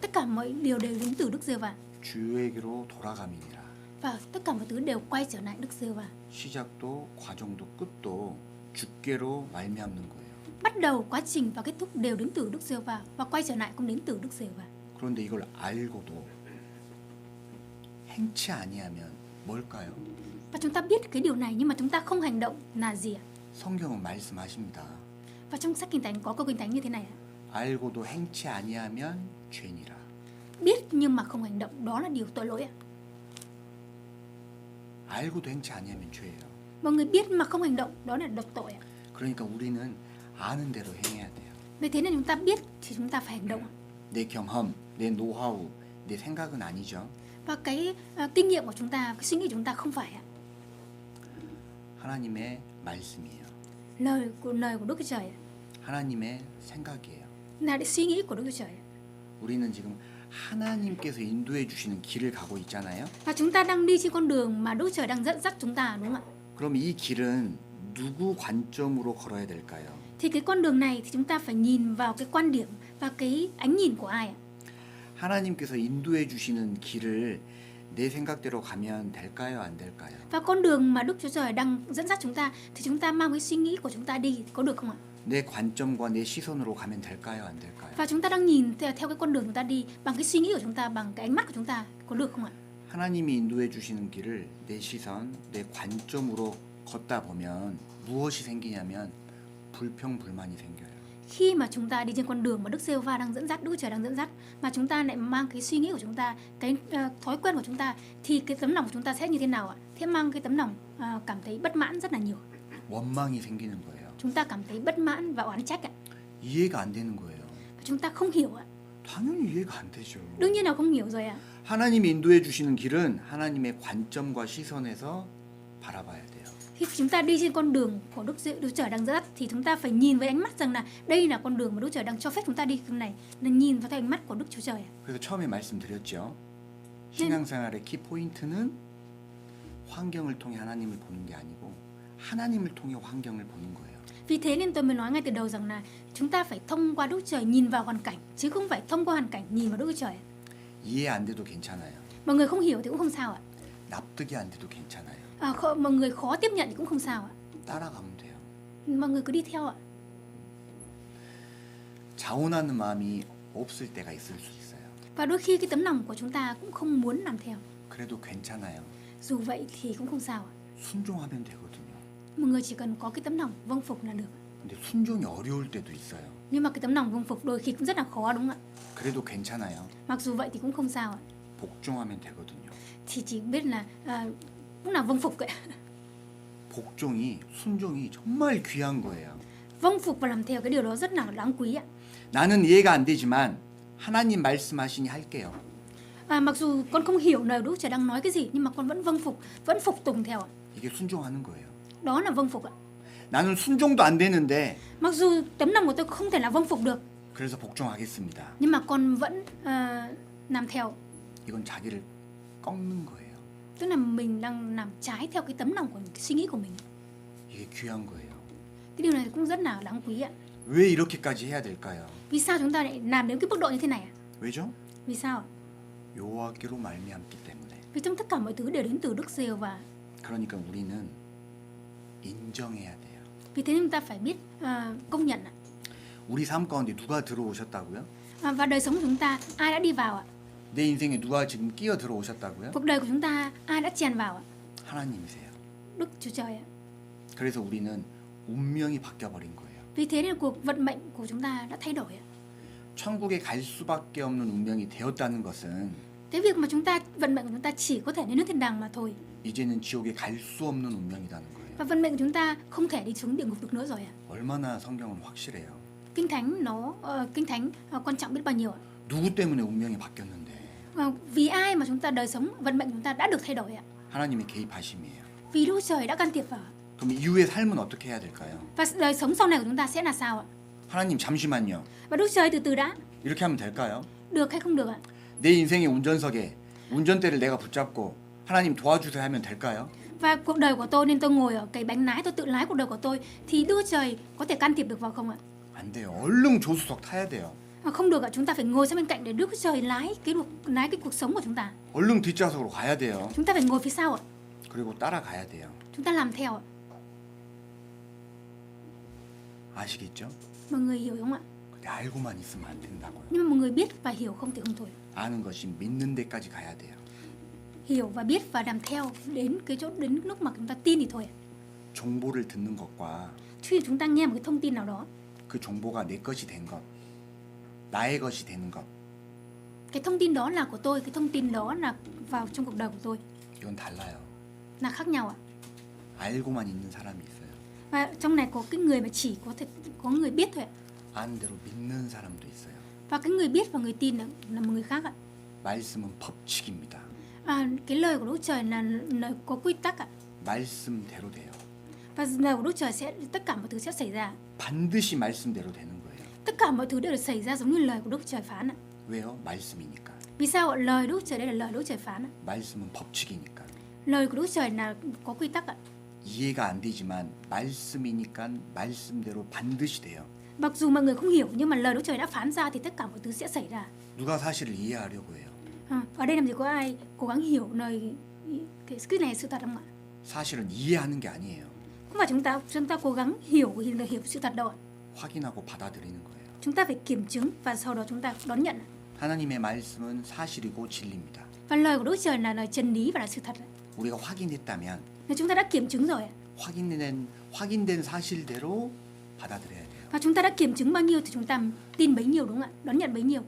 Tất cả mọi điều đều đến từ Đức Giê-hô-va. 주에게로 돌아감이니라. Và tất cả mọi thứ đều quay trở lại Đức Giê-hô-va. 시작도 과정도 끝도 주께로 말미암는 거예요. Bắt đầu quá trình và kết thúc đều đến từ Đức Giê-hô-va và quay trở lại cũng đến từ Đức Giê-hô-va. 그런데 이걸 알고도 행치 아니하면 뭘까요? Và chúng ta biết cái điều này nhưng mà chúng ta không hành động là gì ạ? 성경은 말씀하십니다. Và trong sách Kinh Thánh có câu Kinh Thánh như thế này ạ. 알고도 행치 아니하면 죄니라. Biết nhưng mà không hành động đó là điều tội lỗi ạ. 알고도 행치 아니하면 죄예요. Mọi người biết mà không hành động đó là độc tội ạ. 그러니까 우리는 아는 대로 행해야 돼요. Vì thế nên chúng ta biết thì chúng ta phải hành động ạ. 내 경험, 내 노하우, 내 생각은 아니죠. Và cái kinh nghiệm của chúng ta, cái suy nghĩ của chúng ta không phải ạ. 하나님의 말씀이에요. Lời của Đức Chúa Trời ạ. 하나님의 생각이에요. Là để suy nghĩ của Đức Chúa Trời ạ. 우리는 지금 하나님께서 인도해 주시는 길을 가고 있잖아요. Và chúng ta đang đi trên con đường mà Đức Trời đang dẫn dắt chúng ta, đúng không ạ? 그럼 이 길은 누구 관점으로 걸어야 될까요? Thì cái con đường này thì chúng ta phải nhìn vào cái quan điểm và cái ánh nhìn của ai ạ? 하나님께서 인도해 주시는 길을 내 생각대로 가면 될까요, 안 될까요? Và con đường mà Đức Chúa Trời đang dẫn dắt chúng ta thì chúng ta mang cái suy nghĩ của chúng ta đi, có được không ạ? 내 관점과 내 시선으로 가면 될까요, 안 될까요? Và chúng ta đang nhìn theo cái con đường chúng ta đi bằng cái suy nghĩ của chúng ta, bằng cái ánh mắt của chúng ta, có được không ạ? 하나님이 인도해 주시는 길을 내 시선, 내 관점으로 걷다 보면 무엇이 생기냐면 불평불만이 생겨요. Khi mà chúng ta đi trên con đường mà Đức Giê-hô-va đang dẫn dắt, Đức Trời đang dẫn dắt, mà chúng ta lại mang cái suy nghĩ của chúng ta, cái thói quen của chúng ta, thì cái tấm lòng của chúng ta sẽ như thế nào ạ? Thế mang cái tấm lòng cảm thấy bất mãn rất là nhiều. 원망이 생기는 거예요. Chúng ta cảm thấy bất mãn và oán trách ạ. 이해가 안 되는 거예요. Và chúng ta không hiểu ạ. 당연히 이해가 안 되죠. Đương nhiên là không hiểu rồi ạ. 하나님이 인도해 주시는 길은 하나님의 관점과 시선에서 바라봐야 돼요. Khi chúng ta đi trên con đường của Đức Trời đang dẫn dắt thì chúng ta phải nhìn với ánh mắt rằng là đây là con đường mà Đức Trời đang cho phép chúng ta đi cái này, là nhìn vào theo ánh mắt của Đức Chúa Trời. 그래서 처음에 말씀드렸죠. 신앙생활의 키 포인트는 환경을 통해 하나님을 보는 게 아니고 하나님을 통해 환경을 보는 거예요. Vì thế nên tôi mới nói ngay từ đầu rằng là chúng ta phải thông qua Đức Chúa Trời nhìn vào hoàn cảnh, chứ không phải thông qua hoàn cảnh nhìn vào Đức Chúa Trời. 이해 안 돼도 괜찮아요. Mọi người không hiểu thì cũng không sao ạ. 납득이 안 돼도 괜찮아요. Mọi người khó tiếp nhận thì cũng không sao ạ. 따라가면 돼요. Mọi người cứ đi theo ạ. 자원하는 마음이 없을 때가 있을 수 있어요. Và đôi khi cái tấm lòng của chúng ta cũng không muốn làm theo. 그래도 괜찮아요. Dù vậy thì cũng không sao ạ. 순종하면 되거든요. Mọi người chỉ cần có cái tấm lòng vâng phục là được. 근데 순종이 어려울 때도 있어요. Nhưng mà cái tấm lòng vâng phục đôi khi cũng rất là khó đúng không ạ? 그래도 괜찮아요. Mặc dù vậy thì cũng không sao ạ. 복종하면 되거든요. Thì chỉ biết là cũng là vâng phục vậy. 복종이 순종이 정말 귀한 거예요. Vâng phục và làm theo cái điều đó rất là đáng quý ạ. 나는 이해가 안 되지만 하나님 말씀하시니 할게요. Mặc dù con không hiểu lời Đức Chúa Trời đang nói cái gì nhưng mà con vẫn vâng phục, vẫn phục tùng theo ạ. 이게 순종하는 거예요. Đó là vâng phục ạ. 나는 순종도 안 되는데 Mặc dù tấm lòng của tôi không thể là vâng phục được 그래서 복종하겠습니다. nhưng mà con vẫn làm theo. 이건 자기를 꺾는 거예요. Tức là mình đang làm trái theo cái tấm lòng của cái suy nghĩ của mình. 이게 귀한 거예요. Cái điều này cũng rất là đáng quý ạ. 왜 이렇게까지 해야 될까요? Vì sao chúng ta lại làm đến cái mức độ như thế này ạ? 왜죠? Vì sao ạ? 여호와께로 말미암기 때문에. Vì trong tất cả mọi thứ đều đến từ Đức Giê-hô-va. 그러니까 우리는 인정해야 돼요. Vì thế chúng ta phải biết công nhận ạ. 우리 삶 가운데 누가 들어오셨다고요? Và đời sống của chúng ta ai đã đi vào ạ? 내 인생에 누가 지금 끼어 들어오셨다고요? Cuộc đời của chúng ta ai đã chèn vào ạ? 하나님이세요. Đức Chúa Trời ạ. 그래서 우리는 운명이 바뀌어 버린 거예요. Vì thế nên cuộc vận mệnh của chúng ta đã thay đổi ạ. 천국에 갈 수밖에 없는 운명이 되었다는 것은 Cái việc mà chúng ta vận mệnh của chúng ta chỉ có thể đến nước thiên đàng mà thôi. 이제는 지옥에 갈 수 없는 운명이라는 거예요. Và vận mệnh của chúng ta không thể đi xuống địa ngục được nữa rồi ạ. 얼마나 성경은 확실해요. Kinh thánh quan trọng biết bao nhiêu ạ. 누구 때문에 운명이 바뀌었는데? Vì ai mà chúng ta đời sống vận mệnh của chúng ta đã được thay đổi ạ. 하나님의 개입하심이에요. Vì Đức Trời đã can thiệp vào. 그럼 이후의 삶은 어떻게 해야 될까요? Và đời sống sau này của chúng ta sẽ là sao ạ? 하나님 잠시만요. Và Đức Trời từ từ đã. 이렇게 하면 될까요? Được hay không được ạ? 내 인생의 운전석에 운전대를 내가 붙잡고 하나님 도와주세요 하면 될까요? Và cuộc đời của tôi nên tôi ngồi ở cái bánh lái, tôi tự lái cuộc đời của tôi thì Đức Trời có thể can thiệp được vào không ạ? 안 돼요. 얼른 조수석 타야 돼요. Không được ạ, chúng ta phải ngồi sang bên cạnh để Đức Trời lái cái cuộc sống của chúng ta. 얼른 뒷좌석으로 가야 돼요. Chúng ta phải ngồi phía sau ạ. 그리고 따라가야 돼요. Chúng ta làm theo ạ. 아시겠죠? Mọi người hiểu không ạ? 근데 알고만 있으면 안 된다고요. Nhưng mà mọi người biết và hiểu không thì không thôi. 아는 것이 믿는 데까지 가야 돼요. Hiểu và biết và làm theo đến lúc mà chúng ta tin thì thôi ạ. 정보를 듣는 것과 Khi chúng ta nghe một cái thông tin nào đó, 그 정보가 내 것이 된 것, 나의 것이 되는 것, cái thông tin đó là của tôi, cái thông tin đó là vào trong cuộc đời của tôi 이건 달라요. là khác nhau ạ. 알고만 있는 사람이 있어요. Và trong này có cái người mà chỉ có người biết thôi ạ. 아는 대로 믿는 사람도 있어요. Và cái người biết và người tin là một người khác ạ. 말씀은 법칙입니다. Cái lời của Đức Trời là lời có quy tắc ạ. 말씀대로 돼요. Và lời của Đức Trời sẽ tất cả mọi thứ sẽ xảy ra. 반드시 말씀대로 되는 거예요. Tất cả mọi thứ đều được xảy ra giống như lời của Đức Trời phán ạ. 왜요? 말씀이니까. Vì sao ạ? Lời Đức Trời đây là lời Đức Trời phán ạ. 말씀은 법칙이니까. Lời của Đức Trời là có quy tắc ạ. 이해가 안 되지만 말씀이니까 말씀대로 반드시 돼요. Mặc dù mọi người không hiểu nhưng mà lời Đức Trời đã phán ra thì tất cả mọi thứ sẽ xảy ra. 누가 사실을 이해하려고 해요? Ở đây làm gì có ai cố gắng hiểu lời cái này sự thật không ạ? 사실은 이해하는 게 아니에요. Không phải chúng ta cố gắng hiểu sự thật đâu ạ. 확인하고 받아들이는 거예요. Chúng ta phải kiểm chứng và sau đó chúng ta đón nhận. 하나님의 말씀은 사실이고 진리입니다. Và lời của Đức Trời là lời chân lý và là sự thật. 우리가 확인했다면 Nếu chúng ta đã kiểm chứng rồi 확인된 사실대로 받아들여야 돼요. và chúng ta đã kiểm chứng bao nhiêu thì chúng ta tin bấy nhiêu đúng không ạ? Đón nhận bấy nhiêu.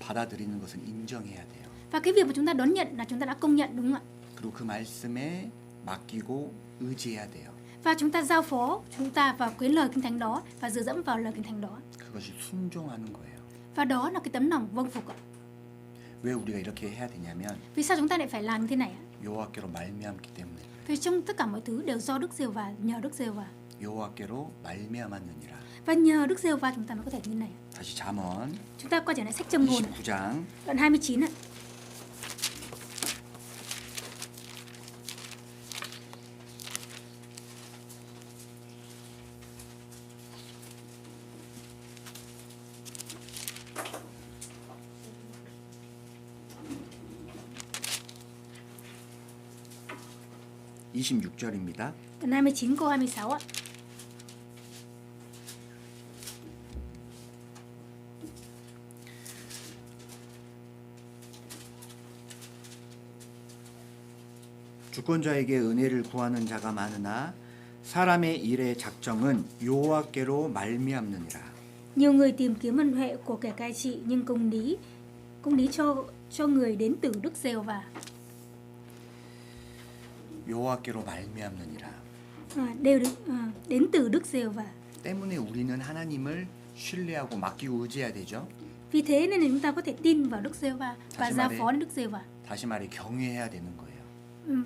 받아들이는 것은 인정해야 돼요. Và cái việc mà chúng ta đón nhận là chúng ta đã công nhận đúng không ạ? 그리고 그 말씀에 맡기고 의지해야 돼요. Và chúng ta giao phó chúng ta vào cái lời kinh thánh đó và dựa dẫm vào lời kinh thánh đó. 그것이 순종하는 거예요. Và đó là cái tấm lòng vâng phục ạ. 왜 우리가 이렇게 해야 되냐면 Vì sao chúng ta lại phải làm như thế này ạ? 여호와께로 말미암기 때문에 그래요. Vì trong tất cả mọi thứ đều do Đức Giê-hô-va, nhờ Đức Giê-hô-va. 여호와께로 말미암았느니라. Và nhờ Đức Giê-hô-va chúng ta mới có thể như thế này. 다시 잠언 Chúng ta quay trở lại sách Châm ngôn 29장 đoạn 29 ạ. 26절입니다. Đoạn 29 câu 26 ạ. 주권자에게 은혜를 구하는 자가 많으나 사람의 일의 작정은 여호와께로 말미암느니라. Nhiều người tìm kiếm ân huệ của kẻ cai trị, nhưng công lý cho người đến từ Đức Giê-hô-va. 여호와께로 말미암느니라. Đều đến từ Đức Giê-hô-va. 때문에 우리는 하나님을 신뢰하고 맡기고 의지해야 되죠. Vì thế nên là chúng ta có thể tin vào Đức Giê-hô-va và 다시 giao 말해. phó đến Đức Giê-hô-va. 다시 말해 경외해야 되는 거예요.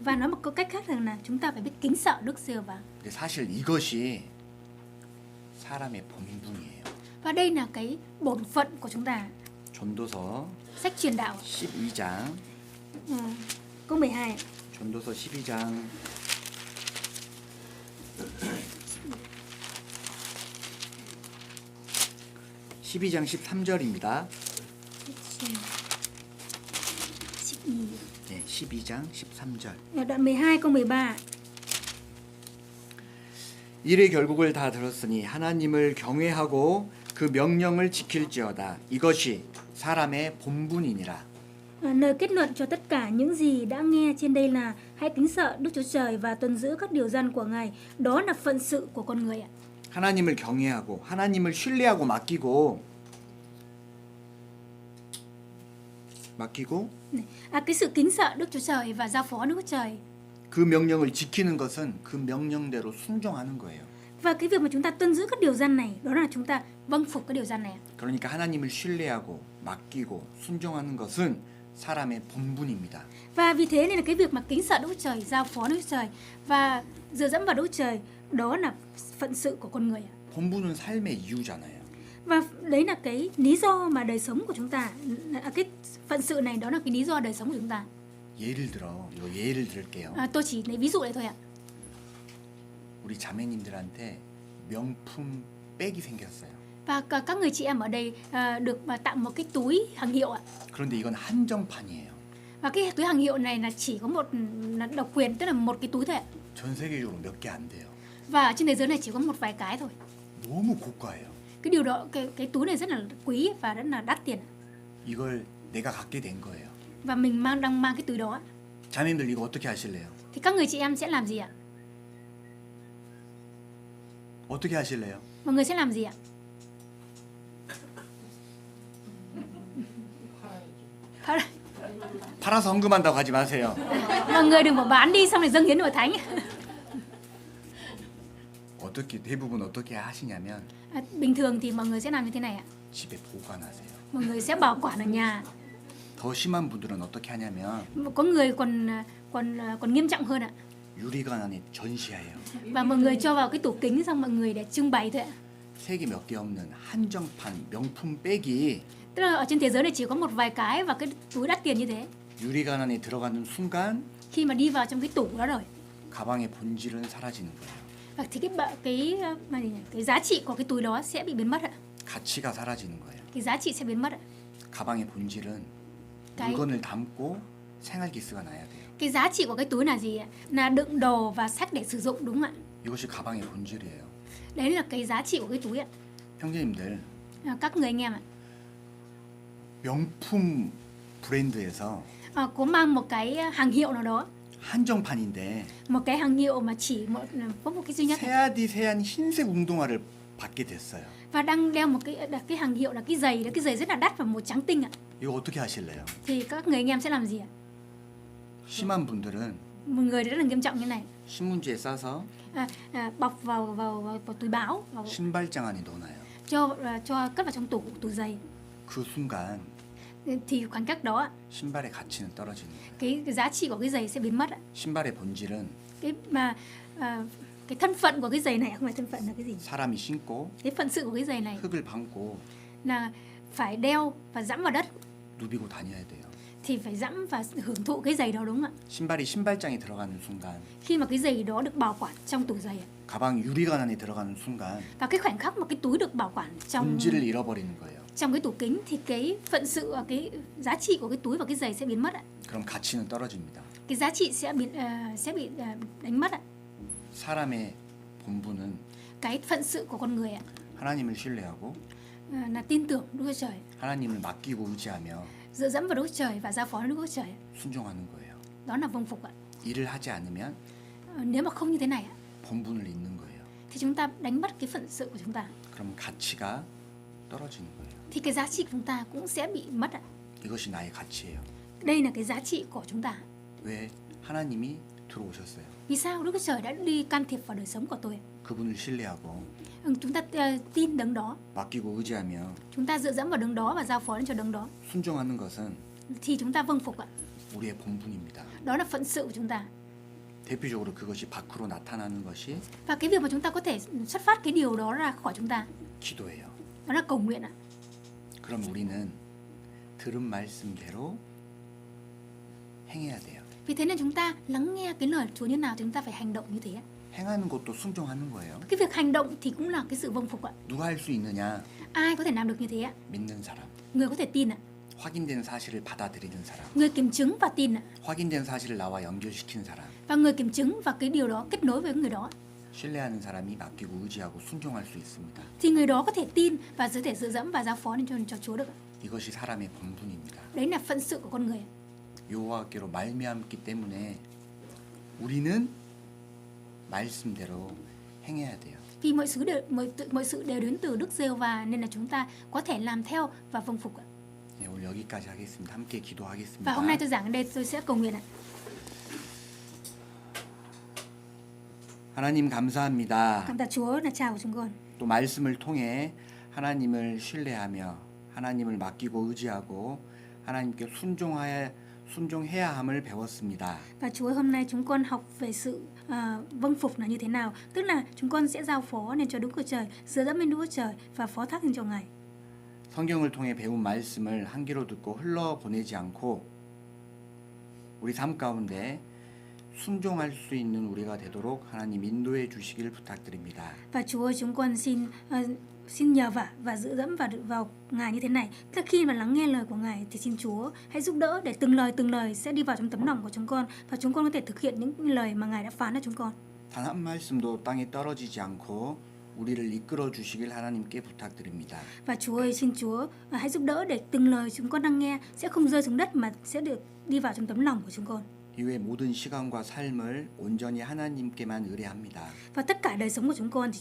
Và nói một cách khác rằng là chúng ta phải biết kính sợ Đức Giê-hô-va. 근데 사실 이것이 사람의 본분이에요. Và đây là cái bổn phận của chúng ta. 전도서 Sách truyền đạo 12장 câu 12 ạ. 전도서 12장 12장 13절입니다. 네, 12장 13절. Đoạn 12 câu 13. 일의 결국을 다 들었으니 하나님을 경외하고 그 명령을 지킬지어다. 이것이 사람의 본분이니라. Lời kết luận cho tất cả những gì đã nghe trên đây là hãy kính sợ Đức Chúa Trời và tuân giữ các điều răn của Ngài. Đó là phận sự của con người ạ. 하나님을 경외하고 하나님을 신뢰하고 맡기고 Cái sự kính sợ Đức Chúa Trời và giao phó Đức Chúa Trời. 그 명령을 지키는 것은 그 명령대로 순종하는 거예요. Và cái việc mà chúng ta tuân giữ các điều răn này, đó là chúng ta vâng phục các điều răn này. 그러니까 하나님을 신뢰하고 맡기고 순종하는 것은 사람의 본분입니다. Và vì thế nên là cái việc mà kính sợ Đức Chúa Trời, giao phó Đức Chúa Trời và dựa dẫm vào Đức Chúa Trời, đó là phận sự của con người. 본분은 삶의 이유잖아요. Và đấy là cái lý do mà đời sống của chúng ta, cái phận sự này đó là cái lý do đời sống của chúng ta. 예를 들을게요. Tôi chỉ lấy ví dụ đấy thôi ạ. 우리 자매님들한테 명품 백이 생겼어요. Và các người chị em ở đây được tặng một cái túi hàng hiệu ạ. 그런데 이건 한정판이에요. Và cái túi hàng hiệu này là chỉ có một là độc quyền, tức là một cái túi thôi ạ. 전 세계적으로 몇 개 안 돼요. Và ở trên thế giới này chỉ có một vài cái thôi. 너무 고가예요. Cái điều đó, cái túi này rất là quý và rất là đắt tiền. 이걸 내가 갖게 된 거예요. Và mình đang mang cái túi đó. 자매님들 이거 어떻게 하실래요? Thì các người chị em sẽ làm gì ạ? 어떻게 하실래요? Mọi người sẽ làm gì ạ? 팔아서 헌금한다고 하지 마세요. Mọi người đừng bảo bán đi xong rồi dâng hiến hội thánh. 대부분 어떻게 하시냐면 Bình thường thì mọi người sẽ làm như thế này ạ. 집에 보관하세요. Mọi người sẽ bảo quản ở nhà. 더 심한 분들은 어떻게 하냐면 Có người còn nghiêm trọng hơn ạ. 유리관 안에 전시해요. Và mọi người cho vào cái tủ kính xong mọi người để trưng bày thôi ạ. 세계 몇 개 없는 한정판 명품 백이 Tức là ở trên thế giới này chỉ có một vài cái và cái túi đắt tiền như thế. 유리관 안에 들어가는 순간 Khi mà đi vào trong cái tủ đó rồi, 가방의 본질은 사라지는 거예요. và thì cái giá trị của cái túi đó sẽ bị biến mất ạ. 가치가 사라지는 거예요. Cái giá trị sẽ biến mất ạ. 가방의 본질은 cái 물건을 담고 생활 기스가 나야 돼요. cái giá trị của cái túi là gì ạ? Là đựng đồ và sách để sử dụng, đúng không ạ? 이것이 가방의 본질이에요. Đấy là cái giá trị của cái túi ạ. 형제님들, Các người anh em ạ, 명품 브랜드에서 có mang một cái hàng hiệu nào đó, 한정판인데 một cái hàng hiệu mà chỉ có một cái duy nhất, 새하디새한 흰색 운동화를 받게 됐어요. và đang đeo một cái hàng hiệu là cái giày rất là đắt và màu trắng tinh ạ. 이거 어떻게 하실래요? Thì các người anh em sẽ làm gì ạ? 심한 분들은 Một người rất là nghiêm trọng như này, 신문지에 싸서 bọc vào túi báo, 신발장 안에 넣어놔요. cho cất vào trong tủ giày. 그 순간 Thì khoảnh khắc đó ạ, 신발의 가치는 떨어지는 거예요. cái giá trị của cái giày sẽ biến mất ạ. 신발의 본질은 Cái thân phận của cái giày này, không phải thân phận là cái gì, 사람이 신고 cái phận sự của cái giày này 흙을 밟고 là phải đeo và dẫm vào đất, 누비고 다녀야 돼요. thì phải dẫm và hưởng thụ cái giày đó, đúng không ạ? 신발이 신발장에 들어가는 순간, Khi mà cái giày đó được bảo quản trong tủ giày ạ, 가방 유리관 안에 들어가는 순간 và cái khoảnh khắc mà cái túi được bảo quản trong 본질을 잃어버리는 거예요. trong cái tủ kính thì cái phận sự, cái giá trị của cái túi và cái giày sẽ biến mất ạ. 그럼 가치는 떨어집니다. Cái giá trị sẽ bị đánh mất ạ. 사람의 본분은 Cái phận sự của con người ạ, 하나님을 신뢰하고 là tin tưởng Đức Chúa Trời, 하나님을 맡기고 의지하며 dựa dẫm vào Đức Chúa Trời và giao phó Đức Chúa Trời. 순종하는 거예요. Đó là vâng phục ạ. 일을 하지 않으면 Nếu mà không như thế này ạ, 본분을 잃는 거예요. thì chúng ta đánh mất cái phận sự của chúng ta. 그럼 가치가 떨어지는 거예요. Thì cái giá trị của chúng ta cũng sẽ bị mất ạ. 이것이 나의 가치예요. Đây là cái giá trị của chúng ta. 왜? 하나님이 들어오셨어요. Vì sao Đức Chúa Trời đã đi can thiệp vào đời sống của tôi? 그분을 신뢰하고 Chúng ta tin đấng đó, 맡기고 의지하며 chúng ta dựa dẫm vào đấng đó và giao phó đến cho đấng đó, 순종하는 것은 thì chúng ta vâng phục ạ. 우리의 본분입니다. Đó là phận sự của chúng ta. 대표적으로 그것이 밖으로 나타나는 것이 Và cái việc mà chúng ta có thể xuất phát cái điều đó ra khỏi chúng ta, 기도예요. đó là cầu nguyện ạ. 그럼 우리는 들은 말씀대로 행해야 돼요. Vì thế nên chúng ta lắng nghe cái lời Chúa như nào thì chúng ta phải hành động như thế ạ. 행하는 것도 순종하는 거예요. Cái việc hành động thì cũng là cái sự vâng phục ạ. 누가 할 수 있느냐? Ai có thể làm được như thế ạ? 믿는 사람. Người có thể tin ạ. 확인된 사실을 받아들이는 사람. Người kiểm chứng và tin ạ. 확인된 사실을 나와 연결시킨 사람. Và người kiểm chứng và cái điều đó kết nối với người đó, 신뢰하는 사람이 맡기고 의지하고 순종할 수 있습니다. thì người đó có thể tin và có thể dựa dẫm và giao phó lên cho Chúa được ạ. 이것이 사람의 본분입니다. Đấy là phận sự của con người. 여호와께로 말미암기 때문에 우리는 말씀대로 행해야 돼요. Vì mọi sự đều đến từ Đức Giê-hô-va nên là chúng ta có thể làm theo và vâng phục ạ. 네, 오늘 여기까지 하겠습니다. 함께 Và hôm nay 기도하겠습니다. tôi giảng ở đây tôi sẽ cầu nguyện ạ. 하나님 감사합니다. Cảm tạ Chúa là cha của chúng con. 또 말씀을 통해 하나님을 신뢰하며 하나님을 맡기고 의지하고 하나님께 순종해야 함을 배웠습니다. Và Chúa, hôm nay chúng con học về sự vâng phục là như thế nào. Tức là chúng con sẽ giao phó nên cho Đức Chúa Trời, dựa dẫm lên Đức Chúa Trời và phó thác lên cho Ngài. 성경을 통해 배운 말씀을 한 귀로 듣고 흘러보내지 않고 우리 삶 가운데 순종할 수 있는 우리가 되도록 하나님 인도해 주시길 부탁드립니다. Và Chúa, chúng con xin nhờ vả và dựa dẫm vào Ngài như thế này. Tức khi mà lắng nghe lời của Ngài thì xin Chúa hãy giúp đỡ để từng lời sẽ đi vào trong tấm lòng của chúng con và chúng con có thể thực hiện những lời mà Ngài đã phán cho chúng con. 단 한 말씀도 땅에 떨어지지 않고 우리를 이끌어 주시길 하나님께 부탁드립니다. Và Chúa ơi, xin Chúa hãy giúp đỡ để từng lời chúng con đang nghe sẽ không rơi xuống đất mà sẽ được đi vào trong tấm lòng của chúng con. 이후의 모든 시간과 삶을 온전히 하나님께만 의뢰합니다. Và tất cả đời sống của chúng con thì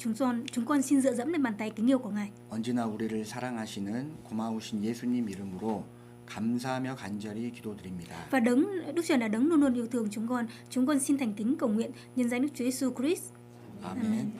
chúng con xin dựa dẫm lên bàn tay kính yêu của Ngài. 언제나 우리를 사랑하시는 고마우신 예수님 이름으로 감사하며 간절히 기도드립니다. Và Đức Trời là đấng luôn luôn yêu thương chúng con xin thành kính cầu nguyện nhân danh Đức Chúa Giêsu Christ. 아멘.